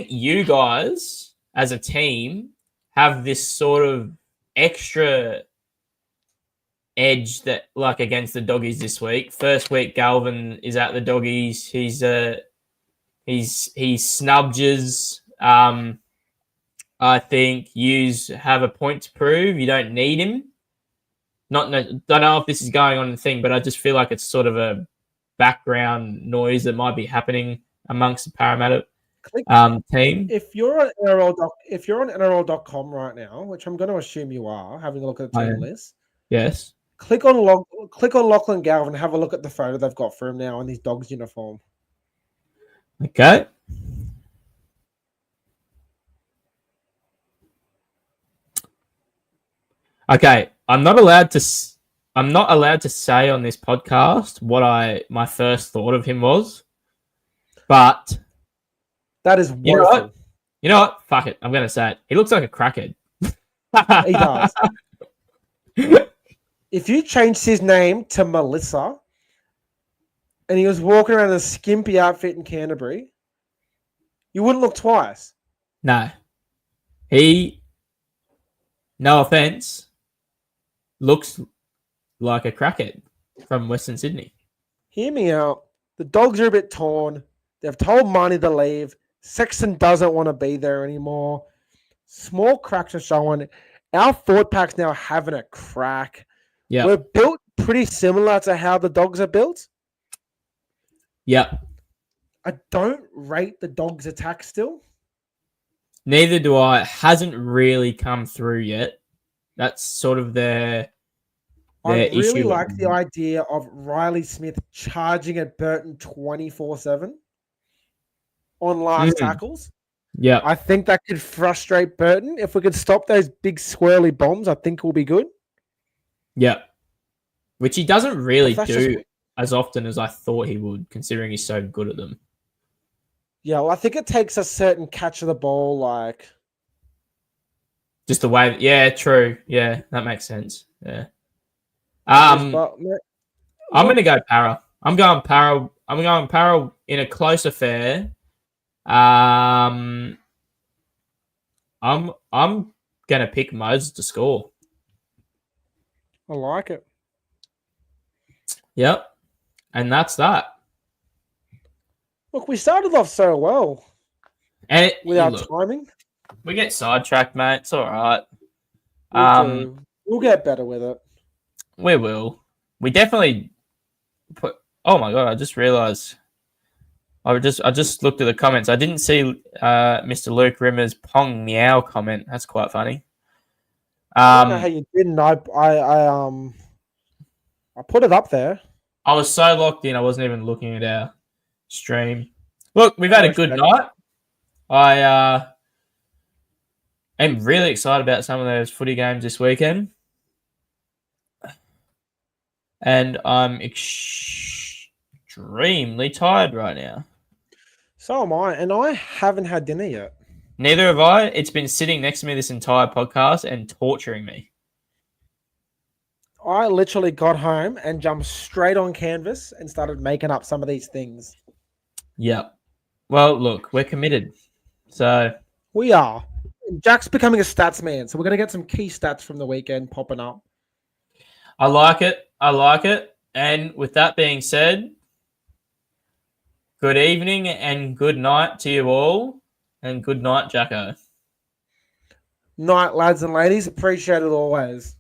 you guys as a team have this sort of extra edge that, like, against the Doggies this week. First week, Galvin is at the Doggies. He snubges. I think you have a point to prove. You don't need him. Don't know if this is going on in the thing, but I just feel like it's sort of a background noise that might be happening amongst the Parramatta team. If you're on NRL.com right now, which I'm going to assume you are, having a look at the team list. Yes. Click on Lachlan Galvin and have a look at the photo they've got for him now in his Dogs uniform. Okay. Okay, I'm not allowed to say on this podcast what my first thought of him was, but that is wonderful. You know what? Fuck it. I'm going to say it. He looks like a crackhead. He does. If you changed his name to Melissa and he was walking around in a skimpy outfit in Canterbury, you wouldn't look twice. No. No offense, looks like a crackhead from Western Sydney. Hear me out. The Dogs are a bit torn. They've told Marnie to leave. Sexton doesn't want to be there anymore. Small cracks are showing. Our forward pack's now having a crack. Yeah, we're built pretty similar to how the Dogs are built. Yeah. I don't rate the Dogs' attack still. Neither do I. It hasn't really come through yet. That's sort of their I really issue. like the idea of Riley Smith charging at Burton 24/7 on last tackles. Yeah. I think that could frustrate Burton. If we could stop those big swirly bombs, I think we'll be good. Yeah. Which he doesn't really do as often as I thought he would, considering he's so good at them. Yeah, well, I think it takes a certain catch of the ball, like... Just the way... Yeah, true. Yeah, that makes sense. Yeah. I'm going to go Para. I'm going Para in a close affair. I'm going to pick Moses to score. I like it. Yep. And that's that. Look, we started off so well. And with our timing. We get sidetracked, mate. It's all right. We'll get better with it. We will. We definitely put... Oh, my God. I just realized. I just looked at the comments. I didn't see Mr. Luke Rimmer's Pong Meow comment. That's quite funny. I don't know how you didn't. I put it up there. I was so locked in, I wasn't even looking at our stream. Look, we've had a good night. I am really excited about some of those footy games this weekend. And I'm extremely tired right now. So am I, and I haven't had dinner yet. Neither have I. It's been sitting next to me this entire podcast and torturing me. I literally got home and jumped straight on Canvas and started making up some of these things. Yeah. Well, look, we're committed. So We are. Jack's becoming a stats man, so we're going to get some key stats from the weekend popping up. I like it. I like it. And with that being said, good evening and good night to you all. And good night, Jacko. Night, lads and ladies. Appreciate it always.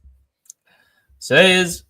See yous.